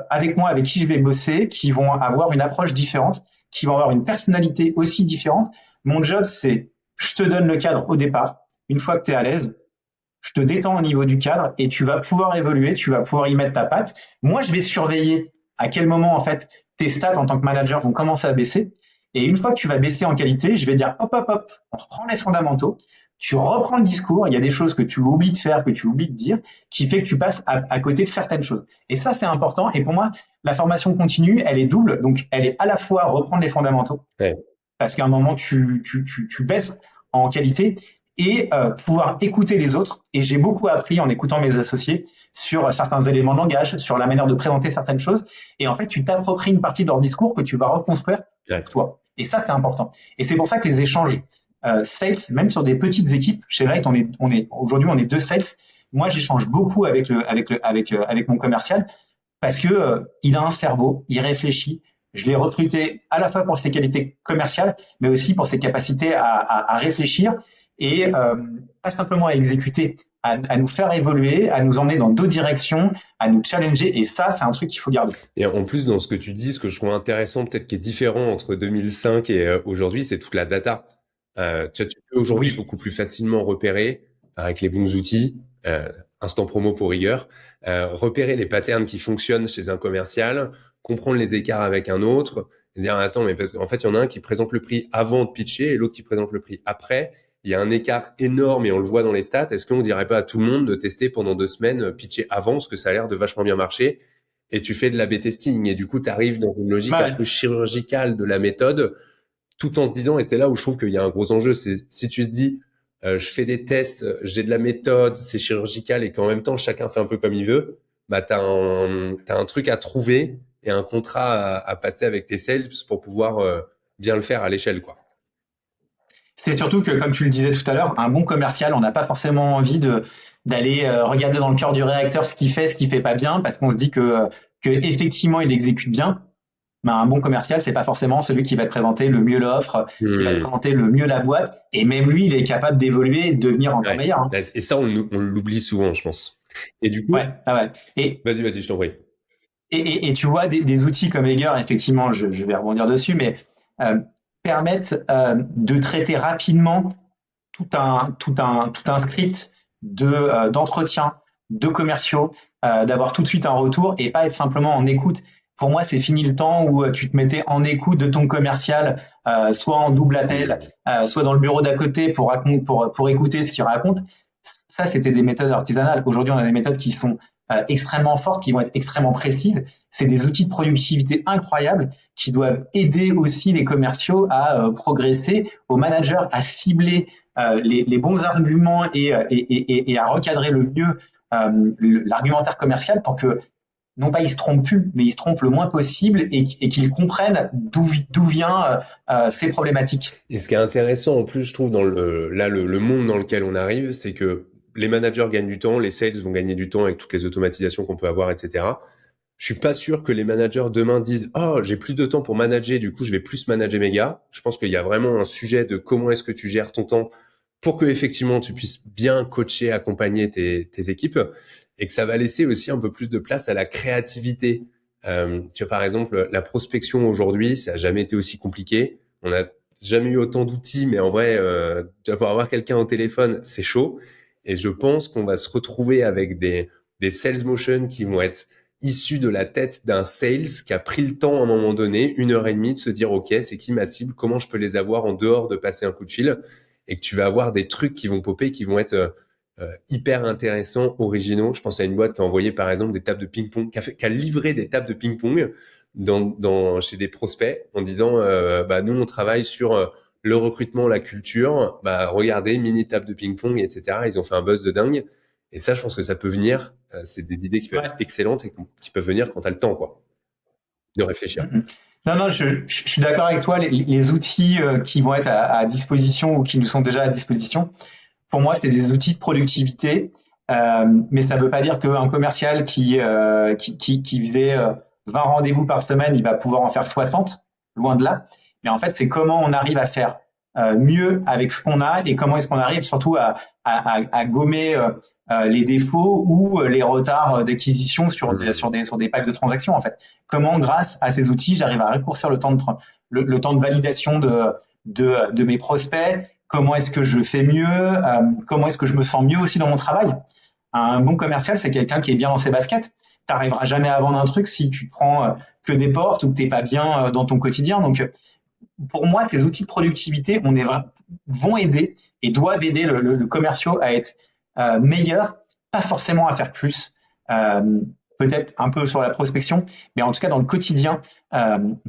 avec moi, avec qui je vais bosser, qui vont avoir une approche différente, qui vont avoir une personnalité aussi différente. Mon job, c'est, je te donne le cadre au départ. Une fois que tu es à l'aise, je te détends au niveau du cadre et tu vas pouvoir évoluer, tu vas pouvoir y mettre ta patte. Moi, je vais surveiller à quel moment, en fait, tes stats en tant que manager vont commencer à baisser. Et une fois que tu vas baisser en qualité, je vais dire hop, hop, hop, on reprend les fondamentaux, tu reprends le discours, il y a des choses que tu oublies de faire, que tu oublies de dire, qui fait que tu passes à côté de certaines choses. Et ça, c'est important. Et pour moi, la formation continue, elle est double. Donc, elle est à la fois reprendre les fondamentaux, Ouais. parce qu'à un moment, tu baisses en qualité et pouvoir écouter les autres. Et j'ai beaucoup appris en écoutant mes associés sur certains éléments de langage, sur la manière de présenter certaines choses. Et en fait, tu t'appropries une partie de leur discours que tu vas reconstruire Ouais. pour toi. Et ça, c'est important. Et c'est pour ça que les échanges sales, même sur des petites équipes, chez Light, aujourd'hui, on est 2 sales. Moi, j'échange beaucoup avec mon commercial parce que il a un cerveau, il réfléchit. Je l'ai recruté à la fois pour ses qualités commerciales, mais aussi pour ses capacités à réfléchir et pas simplement à exécuter, à nous faire évoluer, à nous emmener dans d'autres directions, à nous challenger. Et ça, c'est un truc qu'il faut garder. Et en plus, dans ce que tu dis, ce que je trouve intéressant, peut-être qui est différent entre 2005 et aujourd'hui, c'est toute la data. Tu peux aujourd'hui Oui, beaucoup plus facilement repérer, avec les bons outils, instant promo pour rigueur, repérer les patterns qui fonctionnent chez un commercial, comprendre les écarts avec un autre, et dire attends, mais parce qu'en fait, il y en a un qui présente le prix avant de pitcher et l'autre qui présente le prix après. Il y a un écart énorme et on le voit dans les stats. Est-ce qu'on dirait pas à tout le monde de tester pendant 2 semaines, pitcher avant, parce que ça a l'air de vachement bien marcher, et tu fais de l'A/B testing et du coup, tu arrives dans une logique un ouais. peu chirurgicale de la méthode, tout en se disant, et c'est là où je trouve qu'il y a un gros enjeu, c'est si tu te dis, je fais des tests, j'ai de la méthode, c'est chirurgical et qu'en même temps chacun fait un peu comme il veut, bah t'as un truc à trouver et un contrat à passer avec tes sales pour pouvoir bien le faire à l'échelle, quoi. C'est surtout que, comme tu le disais tout à l'heure, un bon commercial, on n'a pas forcément envie d'aller regarder dans le cœur du réacteur ce qu'il fait pas bien, parce qu'on se dit que effectivement il exécute bien. Mais un bon commercial, c'est pas forcément celui qui va te présenter le mieux l'offre, qui va te Hmm. présenter le mieux la boîte. Et même lui, il est capable d'évoluer et de devenir encore Ouais. meilleur, hein. Et ça, on l'oublie souvent, je pense. Et du coup, Ouais, ah ouais. vas-y, je t'en prie. Et tu vois, des outils comme Eger, effectivement, je vais rebondir dessus, mais euh, permettent de traiter rapidement tout un script d'entretien, de commerciaux, d'avoir tout de suite un retour et pas être simplement en écoute. Pour moi, c'est fini le temps où tu te mettais en écoute de ton commercial, soit en double appel, Hmm. soit dans le bureau d'à côté pour écouter ce qu'il raconte. Ça, c'était des méthodes artisanales. Aujourd'hui, on a des méthodes qui sont extrêmement fortes, qui vont être extrêmement précises. C'est des outils de productivité incroyables qui doivent aider aussi les commerciaux à progresser, aux managers à cibler les bons arguments et à recadrer le mieux l'argumentaire commercial pour que non pas ils se trompent plus, mais ils se trompent le moins possible et qu'ils comprennent d'où vient ces problématiques. Et ce qui est intéressant en plus, je trouve, dans le monde dans lequel on arrive, c'est que les managers gagnent du temps, les sales vont gagner du temps avec toutes les automatisations qu'on peut avoir, etc. Je suis pas sûr que les managers demain disent «Oh, j'ai plus de temps pour manager, du coup, je vais plus manager mes gars». Je pense qu'il y a vraiment un sujet de comment est-ce que tu gères ton temps pour que effectivement tu puisses bien coacher, accompagner tes équipes et que ça va laisser aussi un peu plus de place à la créativité. Tu vois, par exemple, la prospection aujourd'hui, ça a jamais été aussi compliqué. On a jamais eu autant d'outils, mais en vrai, tu vas pouvoir avoir quelqu'un au téléphone, c'est chaud. Et je pense qu'on va se retrouver avec des sales motion qui vont être issus de la tête d'un sales qui a pris le temps à un moment donné, 1 heure et demie, de se dire, OK, c'est qui ma cible? Comment je peux les avoir en dehors de passer un coup de fil? Et que tu vas avoir des trucs qui vont popper, qui vont être hyper intéressants, originaux. Je pense à une boîte qui a envoyé, par exemple, des tables de ping-pong, qui a livré des tables de ping-pong chez des prospects en disant bah nous on travaille sur le recrutement, la culture, bah regardez, mini table de ping-pong, etc. Ils ont fait un buzz de dingue. Et ça, je pense que ça peut venir. C'est des idées qui peuvent être Ouais. excellentes et qui peuvent venir quand tu as le temps, quoi, de réfléchir. Non, non, je suis d'accord avec toi. Les outils qui vont être à disposition ou qui nous sont déjà à disposition, pour moi, c'est des outils de productivité. Mais ça ne veut pas dire qu'un commercial qui faisait 20 rendez-vous par semaine, il va pouvoir en faire 60, loin de là. Mais en fait, c'est comment on arrive à faire mieux avec ce qu'on a et comment est-ce qu'on arrive surtout à gommer les défauts ou les retards d'acquisition Mmh. sur des packs de transactions, en fait. Comment, grâce à ces outils, j'arrive à raccourcir le temps de validation de mes prospects, comment est-ce que je fais mieux, comment est-ce que je me sens mieux aussi dans mon travail. Un bon commercial, c'est quelqu'un qui est bien dans ses baskets. Tu n'arriveras jamais à vendre un truc si tu prends que des portes ou que tu n'es pas bien dans ton quotidien. Donc, pour moi, ces outils de productivité vont aider et doivent aider le commercial à être meilleur, pas forcément à faire plus. Euh, Peut-être un peu sur la prospection, mais en tout cas dans le quotidien,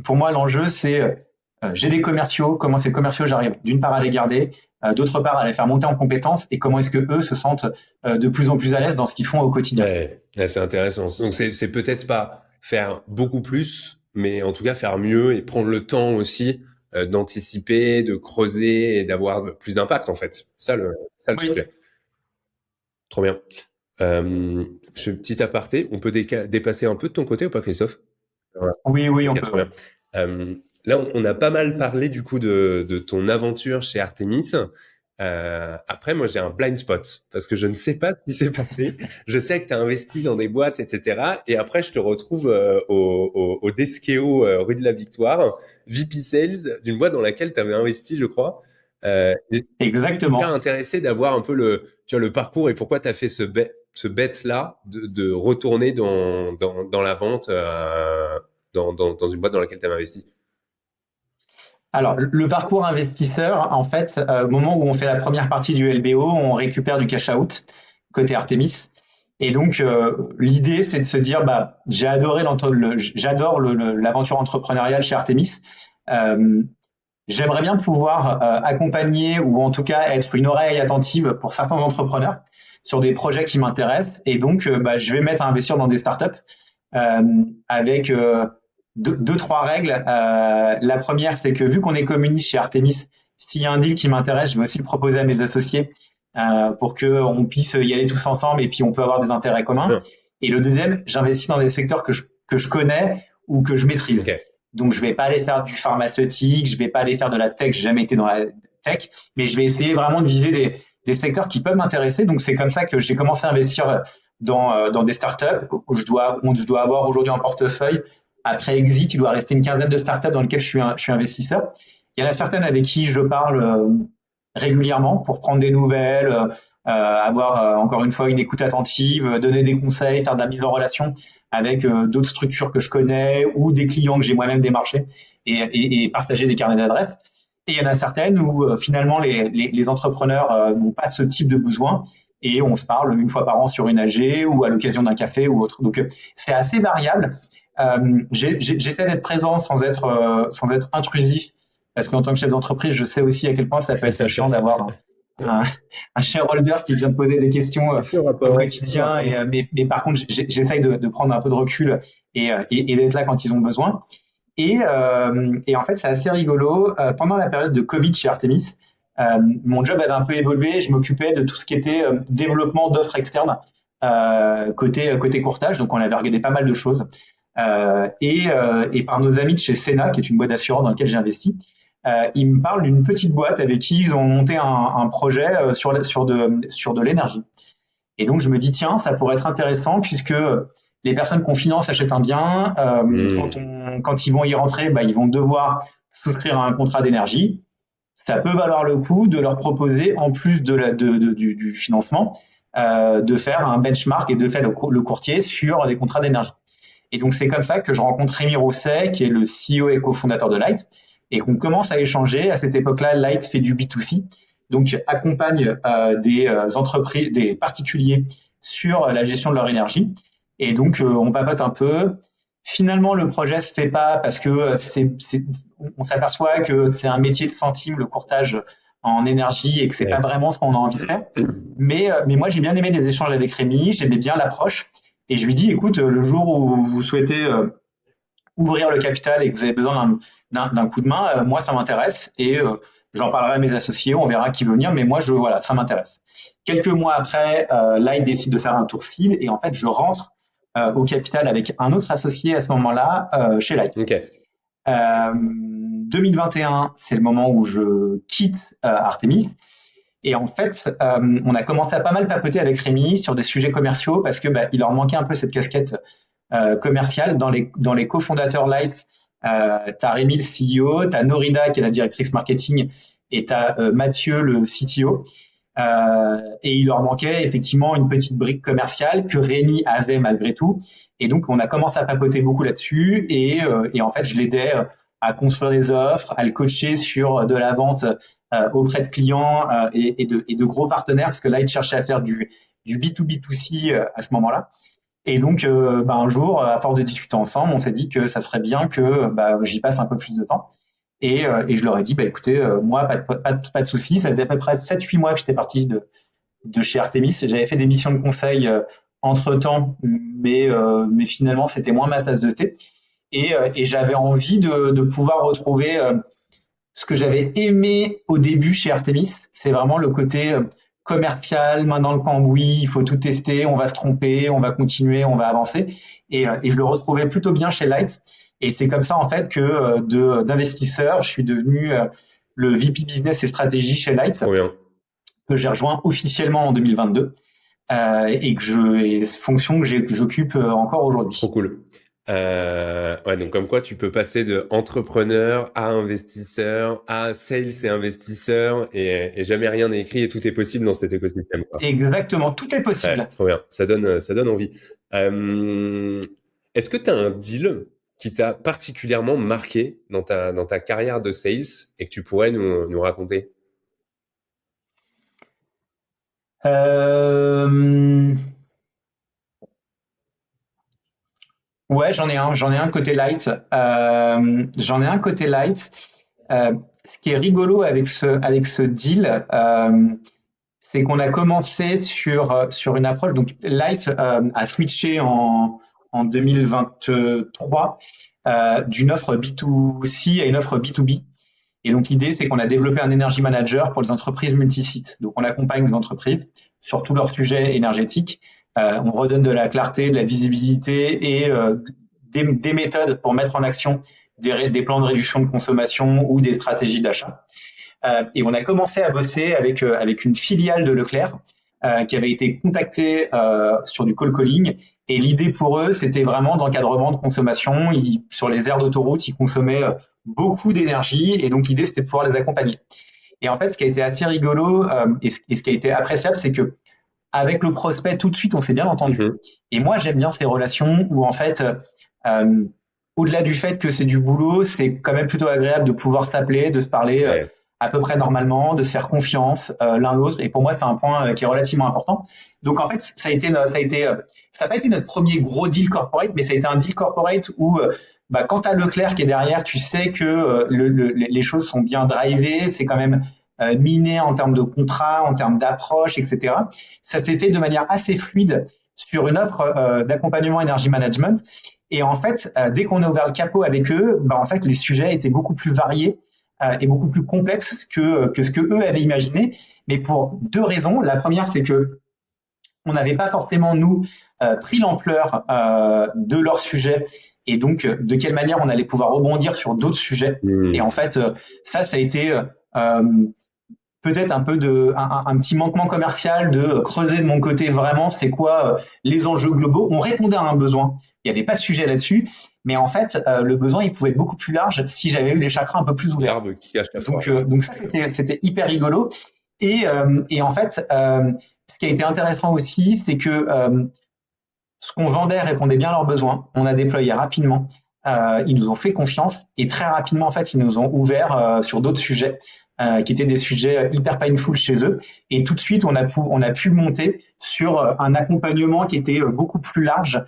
pour moi, l'enjeu, c'est j'ai des commerciaux, comment ces commerciaux j'arrive d'une part à les garder, d'autre part à les faire monter en compétences et comment est-ce que eux se sentent de plus en plus à l'aise dans ce qu'ils font au quotidien. Ouais, ouais, c'est intéressant. Donc c'est peut-être pas faire beaucoup plus, mais en tout cas faire mieux et prendre le temps aussi d'anticiper, de creuser et d'avoir plus d'impact en fait. Ça le Oui, sujet. Trop bien. Petit aparté, on peut dépasser un peu de ton côté ou pas, Christophe? Voilà. oui, on Ok, peut. trop Ouais. bien. Là, on a pas mal parlé du coup de ton aventure chez Artemis. Après, moi, j'ai un blind spot parce que je ne sais pas ce qui s'est passé. Je sais que tu as investi dans des boîtes, etc. Et après, je te retrouve au Deskeo rue de la Victoire, VP Sales d'une boîte dans laquelle tu avais investi, je crois. Et hyper Exactement. intéressé d'avoir un peu tu vois, le parcours et pourquoi tu as fait ce bet-là de retourner dans la vente dans une boîte dans laquelle tu avais investi. Alors, le parcours investisseur, en fait, au moment où on fait la première partie du LBO, on récupère du cash out côté Artemis. Et donc, l'idée, c'est de se dire, bah, j'adore l'aventure entrepreneuriale chez Artemis. Euh, J'aimerais bien pouvoir accompagner ou en tout cas être une oreille attentive pour certains entrepreneurs sur des projets qui m'intéressent. Et donc, bah, je vais mettre à investir dans des startups euh, avec deux, trois règles. La première, c'est que vu qu'on est communis chez Artemis, s'il y a un deal qui m'intéresse, je vais aussi le proposer à mes associés pour qu'on puisse y aller tous ensemble et puis on peut avoir des intérêts Trop communs. bien. Et le deuxième, j'investis dans des secteurs que je connais ou que je Ok. maîtrise. Donc, je vais pas aller faire du pharmaceutique, je vais pas aller faire de la tech, j'ai jamais été dans la tech, mais je vais essayer vraiment de viser des secteurs qui peuvent m'intéresser. Donc, c'est comme ça que j'ai commencé à investir dans des startups où je dois avoir aujourd'hui en portefeuille. Après exit, il doit rester une quinzaine de startups dans lesquelles je suis investisseur. Il y en a certaines avec qui je parle régulièrement pour prendre des nouvelles, avoir encore une fois une écoute attentive, donner des conseils, faire de la mise en relation avec d'autres structures que je connais ou des clients que j'ai moi-même démarchés et partager des carnets d'adresses. Et il y en a certaines où finalement les entrepreneurs n'ont pas ce type de besoin et on se parle une fois par an sur une AG ou à l'occasion d'un café ou autre. Donc c'est assez variable. J'essaie d'être présent sans être intrusif parce qu'en tant que chef d'entreprise, je sais aussi à quel point ça peut être chiant d'avoir un, un shareholder qui vient te poser des questions C'est ce au rapport, c'est ce quotidien. rapport. Mais par contre, j'essaye de prendre un peu de recul et d'être là quand ils ont besoin. Et en fait, c'est assez rigolo. Pendant la période de Covid chez Artemis, mon job avait un peu évolué. Je m'occupais de tout ce qui était développement d'offres externes côté courtage. Donc, on avait regardé pas mal de choses. Et par nos amis de chez Sena, qui est une boîte d'assurance dans laquelle j'ai investi, ils me parlent d'une petite boîte avec qui ils ont monté un projet sur de l'énergie. Et donc, je me dis, tiens, ça pourrait être intéressant puisque les personnes qu'on finance achètent un bien. Hmm. Quand ils vont y rentrer, bah, ils vont devoir souscrire à un contrat d'énergie. Ça peut valoir le coup de leur proposer, en plus du financement, de faire un benchmark et de faire le courtier sur des contrats d'énergie. Et donc, c'est comme ça que je rencontre Rémi Rousset, qui est le CEO et cofondateur de Light, et qu'on commence à échanger. À cette époque-là, Light fait du B2C, donc accompagne des entreprises, des particuliers sur la gestion de leur énergie. Et donc, on papote un peu. Finalement, le projet se fait pas parce que on s'aperçoit que c'est un métier de centime, le courtage en énergie, et que c'est pas Ouais. vraiment ce qu'on a envie de faire. Mais moi, j'ai bien aimé les échanges avec Rémi, j'aimais bien l'approche. Et je lui dis, écoute, le jour où vous souhaitez ouvrir le capital et que vous avez besoin d'un coup de main, moi, ça m'intéresse. Et j'en parlerai à mes associés, on verra qui veut venir. Mais moi, voilà, ça m'intéresse. Quelques mois après, là, il décide de faire un tour seed. Et en fait, je rentre au capital avec un autre associé à ce moment-là chez Light. Ok. 2021, c'est le moment où je quitte Artemis. Et en fait, on a commencé à pas mal papoter avec Rémi sur des sujets commerciaux parce que bah, il leur manquait un peu cette casquette commerciale. Dans les cofondateurs Light, tu as Rémi, le CEO, tu as Norida, qui est la directrice marketing, et tu as Mathieu, le CTO. Et il leur manquait effectivement une petite brique commerciale que Rémi avait malgré tout. Et donc, on a commencé à papoter beaucoup là-dessus. Et en fait, je l'aidais à construire des offres, à le coacher sur de la vente auprès de clients et de gros partenaires, parce que là, il cherchait à faire du B2B2C à ce moment-là. Et donc, bah, un jour, à force de discuter ensemble, on s'est dit que ça serait bien que bah, j'y passe un peu plus de temps. Et je leur ai dit, bah écoutez, moi, pas de souci. Ça faisait à peu près 7-8 mois que j'étais parti de chez Artemis. J'avais fait des missions de conseil entre-temps, mais finalement, c'était moins ma tasse de thé. Et j'avais envie de pouvoir retrouver ce que j'avais aimé au début chez Artemis. C'est vraiment le côté commercial, main dans le cambouis, il faut tout tester, on va se tromper, on va continuer, on va avancer. Et je le retrouvais plutôt bien chez Light. Et c'est comme ça, en fait, que d'investisseur, je suis devenu le VP Business et Stratégie chez Light, Trop bien. que j'ai rejoint officiellement en 2022 et fonction que j'occupe encore Trop aujourd'hui. cool. Ouais, donc comme quoi tu peux passer de entrepreneur à investisseur à sales et investisseur et jamais rien n'est écrit et tout est possible dans cet écosystème, quoi. Exactement, tout est Ouais, possible. trop bien. Ça donne envie. Euh, Est-ce que tu as un deal qui t'a particulièrement marqué dans ta carrière de sales et que tu pourrais nous raconter? Euh, Ouais, j'en ai un côté light. J'en ai un côté light. Ce qui est rigolo avec ce deal, c'est qu'on a commencé sur une approche. Donc, Light a switché en 2023 d'une offre B2C à une offre B2B. Et donc, l'idée, c'est qu'on a développé un energy manager pour les entreprises multisites. Donc, on accompagne les entreprises sur tous leurs sujets énergétiques. On redonne de la clarté, de la visibilité et des méthodes pour mettre en action des plans de réduction de consommation ou des stratégies d'achat. Et on a commencé à bosser avec une filiale de Leclerc qui avait été contactée sur du call calling. Et l'idée pour eux, c'était vraiment d'encadrement de consommation. Sur les aires d'autoroute, ils consommaient beaucoup d'énergie. Et donc, l'idée, c'était de pouvoir les accompagner. Et en fait, ce qui a été assez rigolo et ce qui a été appréciable, c'est que avec le prospect, tout de suite, on s'est bien entendu. Mhm. Et moi, j'aime bien ces relations où, en fait, euh, au-delà du fait que c'est du boulot, c'est quand même plutôt agréable de pouvoir s'appeler, de se parler Ouais. à peu près normalement, de se faire confiance l'un l'autre. Et pour moi, c'est un point qui est relativement important. Donc, en fait, ça n'a pas été notre premier gros deal corporate, mais ça a été un deal corporate où, bah, quand tu as Leclerc qui est derrière, tu sais que les choses sont bien drivées, c'est quand même miné en termes de contrat, en termes d'approche, etc. Ça s'est fait de manière assez fluide sur une offre d'accompagnement énergie management. Et en fait, dès qu'on a ouvert le capot avec eux, bah, en fait, les sujets étaient beaucoup plus variés et beaucoup plus complexes que ce que eux avaient imaginé. Mais pour deux raisons. La première, c'est que on n'avait pas forcément, nous, pris l'ampleur de leur sujet et donc de quelle manière on allait pouvoir rebondir sur d'autres sujets. Et en Mhm. fait, ça a été peut-être un petit manquement commercial de creuser de mon côté vraiment c'est quoi les enjeux globaux. On répondait à un besoin, il n'y avait pas de sujet là-dessus, mais en fait le besoin il pouvait être beaucoup plus large si j'avais eu les chakras un peu plus ouverts. L'arbre qui cache la forêt. Donc ça c'était hyper rigolo et en fait ce qui a été intéressant aussi c'est que ce qu'on vendait répondait bien à leurs besoins. On a déployé rapidement. Ils nous ont fait confiance et très rapidement, en fait, ils nous ont ouvert sur d'autres sujets qui étaient des sujets hyper painful chez eux. Et tout de suite, on a pu monter sur un accompagnement qui était beaucoup plus large,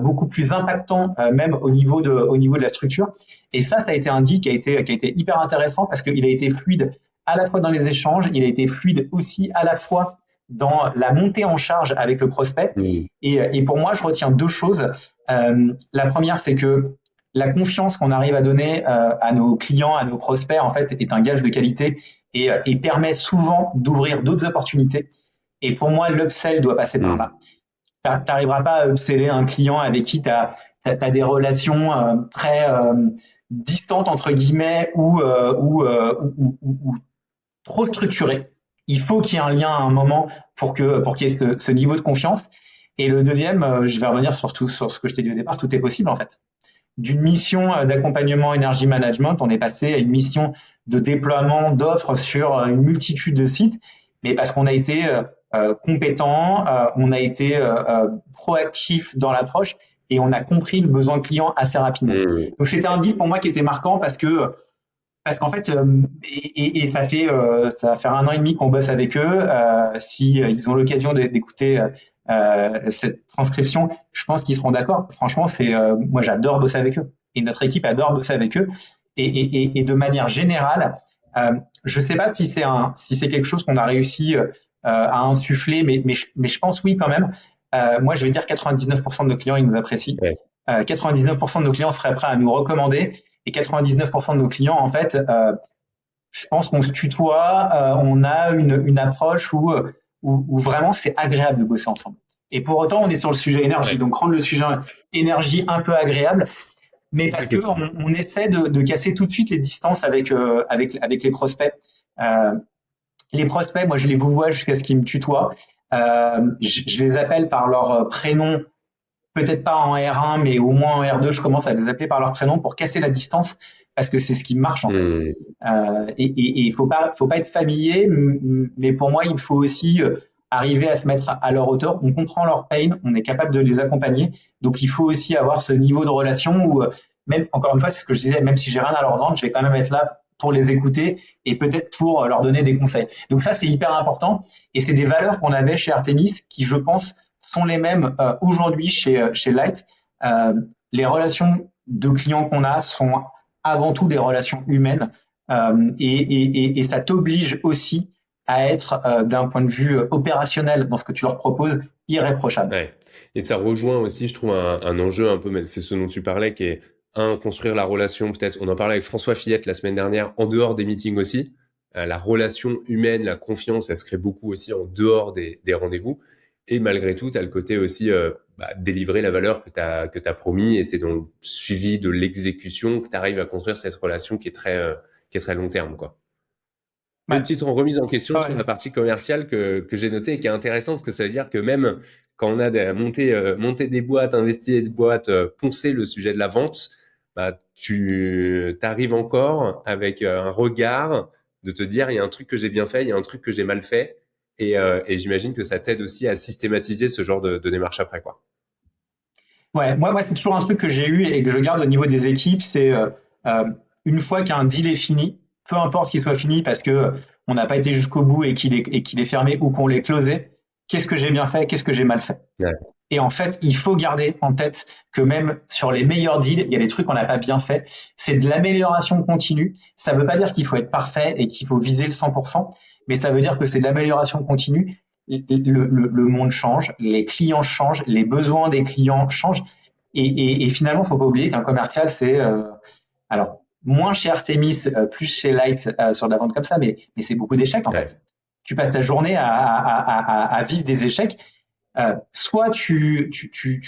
beaucoup plus impactant, même au niveau de la structure. Et ça a été un deal qui a été hyper intéressant parce qu'il a été fluide à la fois dans les échanges, il a été fluide aussi à la fois dans la montée en charge avec le prospect. Mhm. Et pour moi, je retiens deux choses. La première, c'est que la confiance qu'on arrive à donner à nos clients, à nos prospects, en fait, est un gage de qualité et permet souvent d'ouvrir d'autres opportunités. Et pour moi, l'upsell doit passer par Mhm. là. Tu n'arriveras pas à upseller un client avec qui tu as des relations très distantes, entre guillemets, ou trop structurées. Il faut qu'il y ait un lien à un moment pour qu'il y ait ce niveau de confiance. Et le deuxième, je vais revenir sur ce que je t'ai dit au départ, tout est possible en fait. D'une mission d'accompagnement énergie management, on est passé à une mission de déploiement d'offres sur une multitude de sites, mais parce qu'on a été compétent, on a été proactif dans l'approche et on a compris le besoin client assez rapidement. Mhm. Donc c'était un deal pour moi qui était marquant parce qu'en fait, et ça va faire 1 an et demi qu'on bosse avec eux. Si ils ont l'occasion d'écouter cette transcription, je pense qu'ils seront d'accord. Franchement, moi j'adore bosser avec eux et notre équipe adore bosser avec eux. Et de manière générale, je sais pas si c'est quelque chose qu'on a réussi à insuffler, mais je pense oui quand même. Moi, je vais dire 99% de nos clients, ils nous apprécient. Ouais. 99% de nos clients seraient prêts à nous recommander et 99% de nos clients, en fait, je pense qu'on se tutoie, on a une approche où vraiment c'est agréable de bosser ensemble. Et pour autant, on est sur le sujet énergie, Ouais. donc rendre le sujet énergie un peu agréable, mais parce que on essaie de casser tout de suite les distances avec les prospects. Euh, les prospects, moi je les vois jusqu'à ce qu'ils me tutoient. Je les appelle par leur prénom, peut-être pas en R1, mais au moins en R2, je commence à les appeler par leur prénom pour casser la distance parce que c'est ce qui marche en fait. Et il faut pas être familier, mais pour moi, il faut aussi arriver à se mettre à leur hauteur. On comprend leur pain, on est capable de les accompagner. Donc, il faut aussi avoir ce niveau de relation où, même, encore une fois, c'est ce que je disais, même si j'ai rien à leur vendre, je vais quand même être là pour les écouter et peut-être pour leur donner des conseils. Donc ça, c'est hyper important. Et c'est des valeurs qu'on avait chez Artemis qui, je pense, sont les mêmes aujourd'hui chez Light. Les relations de clients qu'on a sont avant tout des relations humaines et ça t'oblige aussi à être d'un point de vue opérationnel dans ce que tu leur proposes irréprochable. Ouais. Et ça rejoint aussi, je trouve, un enjeu un peu, mais c'est ce dont tu parlais, qui est, construire la relation, peut-être, on en parlait avec François Fillette la semaine dernière, en dehors des meetings aussi. La relation humaine, la confiance, elle se crée beaucoup aussi en dehors des rendez-vous. Et malgré tout, tu as le côté aussi, délivrer la valeur que t'as promis, et c'est dans le suivi de l'exécution que tu arrives à construire cette relation qui est très long terme, quoi. Une Ouais. petite remise en question sur Ouais. la partie commerciale que j'ai notée et qui est intéressante, parce que ça veut dire que même quand on a monté des boîtes, investi des boîtes, poncé le sujet de la vente, tu arrives encore avec un regard de te dire, il y a un truc que j'ai bien fait, il y a un truc que j'ai mal fait, et j'imagine que ça t'aide aussi à systématiser ce genre de démarche après, quoi. Ouais, moi c'est toujours un truc que j'ai eu et que je garde au niveau des équipes, c'est euh, une fois qu'un deal est fini, peu importe qu'il soit fini parce que on n'a pas été jusqu'au bout et qu'il est fermé ou qu'on l'ait closé, qu'est-ce que j'ai bien fait, qu'est-ce que j'ai mal fait. Ouais, Et en fait, il faut garder en tête que même sur les meilleurs deals, il y a des trucs qu'on n'a pas bien fait. C'est de l'amélioration continue. Ça ne veut pas dire qu'il faut être parfait et qu'il faut viser le 100%, mais ça veut dire que c'est de l'amélioration continue. Le monde change, les clients changent, les besoins des clients changent. Et finalement, il ne faut pas oublier qu'un commercial, c'est alors moins chez Artemis, plus chez Light sur de la vente comme ça, mais c'est beaucoup d'échecs en ouais, fait. Tu passes ta journée à vivre des échecs soit tu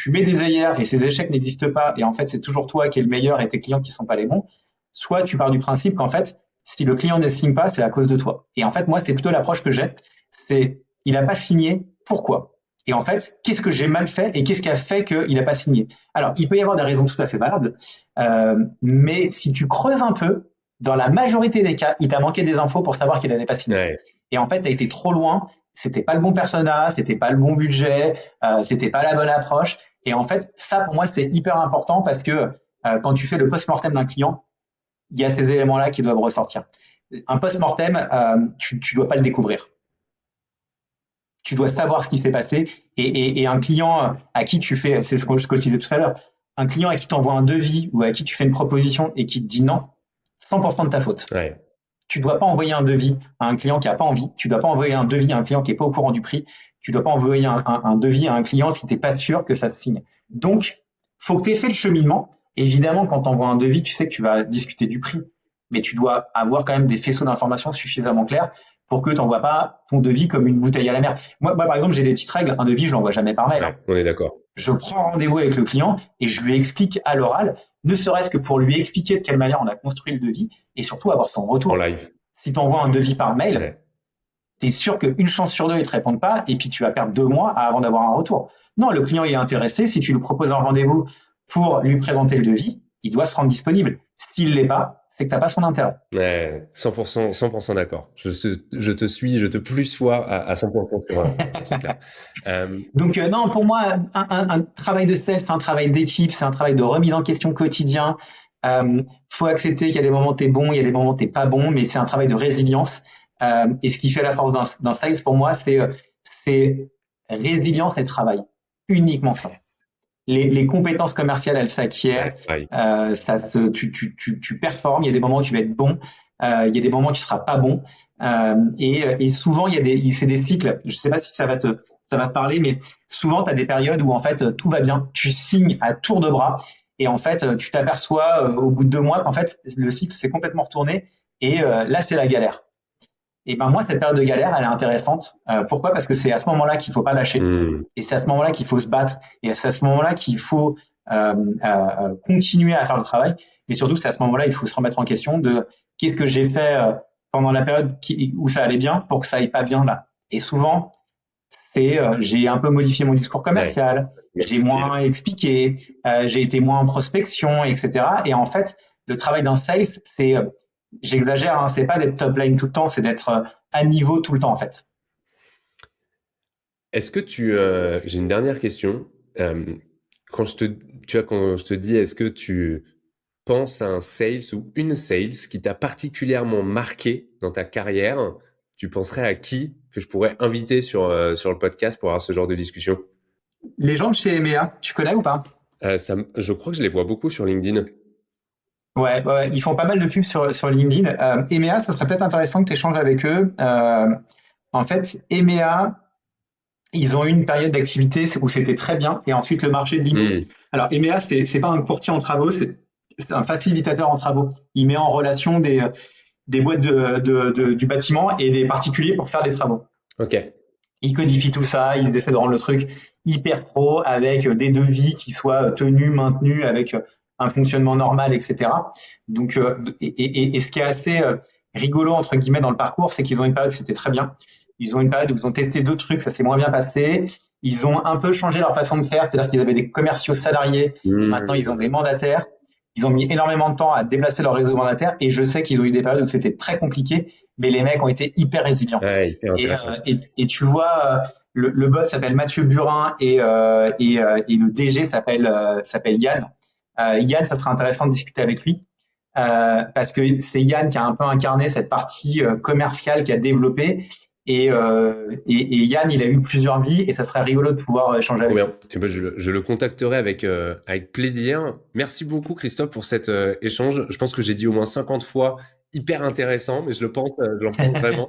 mets des œillères et ces échecs n'existent pas et en fait c'est toujours toi qui es le meilleur et tes clients qui sont pas les bons, soit tu pars du principe qu'en fait si le client ne signe pas c'est à cause de toi. Et en fait moi c'est plutôt l'approche que j'ai, c'est il a pas signé, pourquoi? Et en fait qu'est-ce que j'ai mal fait et qu'est-ce qui a fait qu'il a pas signé? Alors il peut y avoir des raisons tout à fait valables, mais si tu creuses un peu, dans la majorité des cas il t'a manqué des infos pour savoir qu'il n'avait pas signé. ouais, Et en fait tu as été trop loin, c'était pas le bon persona, c'était pas le bon budget, c'était pas la bonne approche. Et en fait, ça pour moi c'est hyper important parce que quand tu fais le post-mortem d'un client, il y a ces éléments-là qui doivent ressortir. Un post-mortem, tu dois pas le découvrir. Tu dois savoir ce qui s'est passé. Et un client à qui tu fais, c'est ce que je disais tout à l'heure, un client à qui tu envoies un devis ou à qui tu fais une proposition et qui te dit non, 100% de ta faute. ouais. Tu dois pas envoyer un devis à un client qui a pas envie. Tu dois pas envoyer un devis à un client qui est pas au courant du prix. Tu dois pas envoyer un devis à un client si t'es pas sûr que ça se signe. Donc, faut que tu aies fait le cheminement. Évidemment, quand tu envoies un devis, tu sais que tu vas discuter du prix, mais tu dois avoir quand même des faisceaux d'informations suffisamment clairs pour que tu n'envoies pas ton devis comme une bouteille à la mer. Moi, par exemple, j'ai des petites règles. Un devis, je l'envoie jamais par mail. Hein. Ouais, on est d'accord. Je prends rendez-vous avec le client et je lui explique à l'oral, ne serait-ce que pour lui expliquer de quelle manière on a construit le devis et surtout avoir son En retour. live. Si tu envoies un devis par mail, Ouais. tu es sûr qu'une chance sur deux, ils ne te répondent pas et puis tu vas perdre 2 mois avant d'avoir un retour. Non, le client est intéressé. Si tu lui proposes un rendez-vous pour lui présenter le devis, il doit se rendre disponible. S'il ne l'est pas, c'est que tu n'as pas son intérêt. Ouais, 100% d'accord. Je te suis, je te plus sois à 100% sur ce truc-là. Donc non, pour moi, un travail de sales, c'est un travail d'équipe, c'est un travail de remise en question quotidien. Faut accepter qu'il y a des moments où tu es bon, il y a des moments où tu n'es pas bon, mais c'est un travail de résilience. Et ce qui fait la force d'un sales, pour moi, c'est résilience et travail. Uniquement ça. les compétences commerciales, elles Ouais, s'acquièrent. c'est pareil. Tu performes. Il y a des moments où tu vas être bon. Il y a des moments où tu seras pas bon. Et souvent, c'est des cycles. Je sais pas si ça va te parler, mais souvent, tu as des périodes où en fait tout va bien. Tu signes à tour de bras. Et en fait, tu t'aperçois au bout de 2 mois qu'en fait, le cycle s'est complètement retourné. Et là, c'est la galère. Et ben moi, cette période de galère, elle est intéressante. Pourquoi? Parce que c'est à ce moment-là qu'il faut pas lâcher. Hmm. Et c'est à ce moment-là qu'il faut se battre. Et c'est à ce moment-là qu'il faut continuer à faire le travail. Et surtout, c'est à ce moment-là, il faut se remettre en question de qu'est-ce que j'ai fait pendant la période où ça allait bien pour que ça aille pas bien là. Et souvent, c'est j'ai un peu modifié mon discours Ouais. commercial, j'ai moins expliqué, j'ai été moins en prospection, etc. Et en fait, le travail d'un sales, c'est, j'exagère, hein, c'est pas d'être top line tout le temps, c'est d'être à niveau tout le temps en fait. Est-ce que j'ai une dernière question. Euh, quand je te dis, est-ce que tu penses à un sales ou une sales qui t'a particulièrement marqué dans ta carrière, tu penserais à qui que je pourrais inviter sur le podcast pour avoir ce genre de discussion? Les gens de chez EMEA, tu connais ou pas? Je crois que je les vois beaucoup sur LinkedIn. Ouais, ouais, ouais, ils font pas mal de pubs sur LinkedIn. EMEA, ça serait peut-être intéressant que tu échanges avec eux. En fait, EMEA, ils ont eu une période d'activité où c'était très bien, et ensuite le marché de l'IMO. Hmm. Alors, EMEA, c'est pas un courtier en travaux, c'est un facilitateur en travaux. Il met en relation des boîtes du bâtiment et des particuliers pour faire des travaux. Ok. Ils codifient tout ça, ils essaient de rendre le truc hyper pro avec des devis qui soient tenus, maintenus, avec un fonctionnement normal, etc. Donc, et ce qui est assez rigolo, entre guillemets, dans le parcours, c'est qu'ils ont une période, c'était très bien. Ils ont une période où ils ont testé d'autres trucs, ça s'est moins bien passé. Ils ont un peu changé leur façon de faire, c'est-à-dire qu'ils avaient des commerciaux salariés, maintenant ils ont des Hmm. mandataires. Ils ont mis énormément de temps à déplacer leur réseau mandataire et je sais qu'ils ont eu des périodes où c'était très compliqué, mais les mecs ont été hyper résilients. Ouais, hyper Et, intéressant. et tu vois, le boss s'appelle Mathieu Burin et le DG s'appelle Yann. Yann, ça serait intéressant de discuter avec lui parce que c'est Yann qui a un peu incarné cette partie commerciale qui a développé. Et Yann, il a eu plusieurs vies et ça serait rigolo de pouvoir échanger Trop avec lui. bien. Et ben, je le contacterai avec plaisir. Merci beaucoup, Christophe, pour cet échange. Je pense que j'ai dit au moins 50 fois hyper intéressant, mais j'en pense vraiment.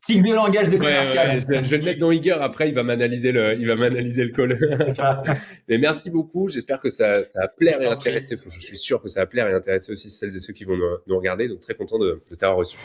Tic de langage de Ouais, ouais, commercial. je vais le mettre dans Eager. Après, il va m'analyser le call. C'est ça. Mais merci beaucoup. J'espère que ça va plaire Je et t'en prie. intéresser. Je suis sûr que ça va plaire et intéresser aussi celles et ceux qui vont nous regarder. Donc, très content de t'avoir reçu.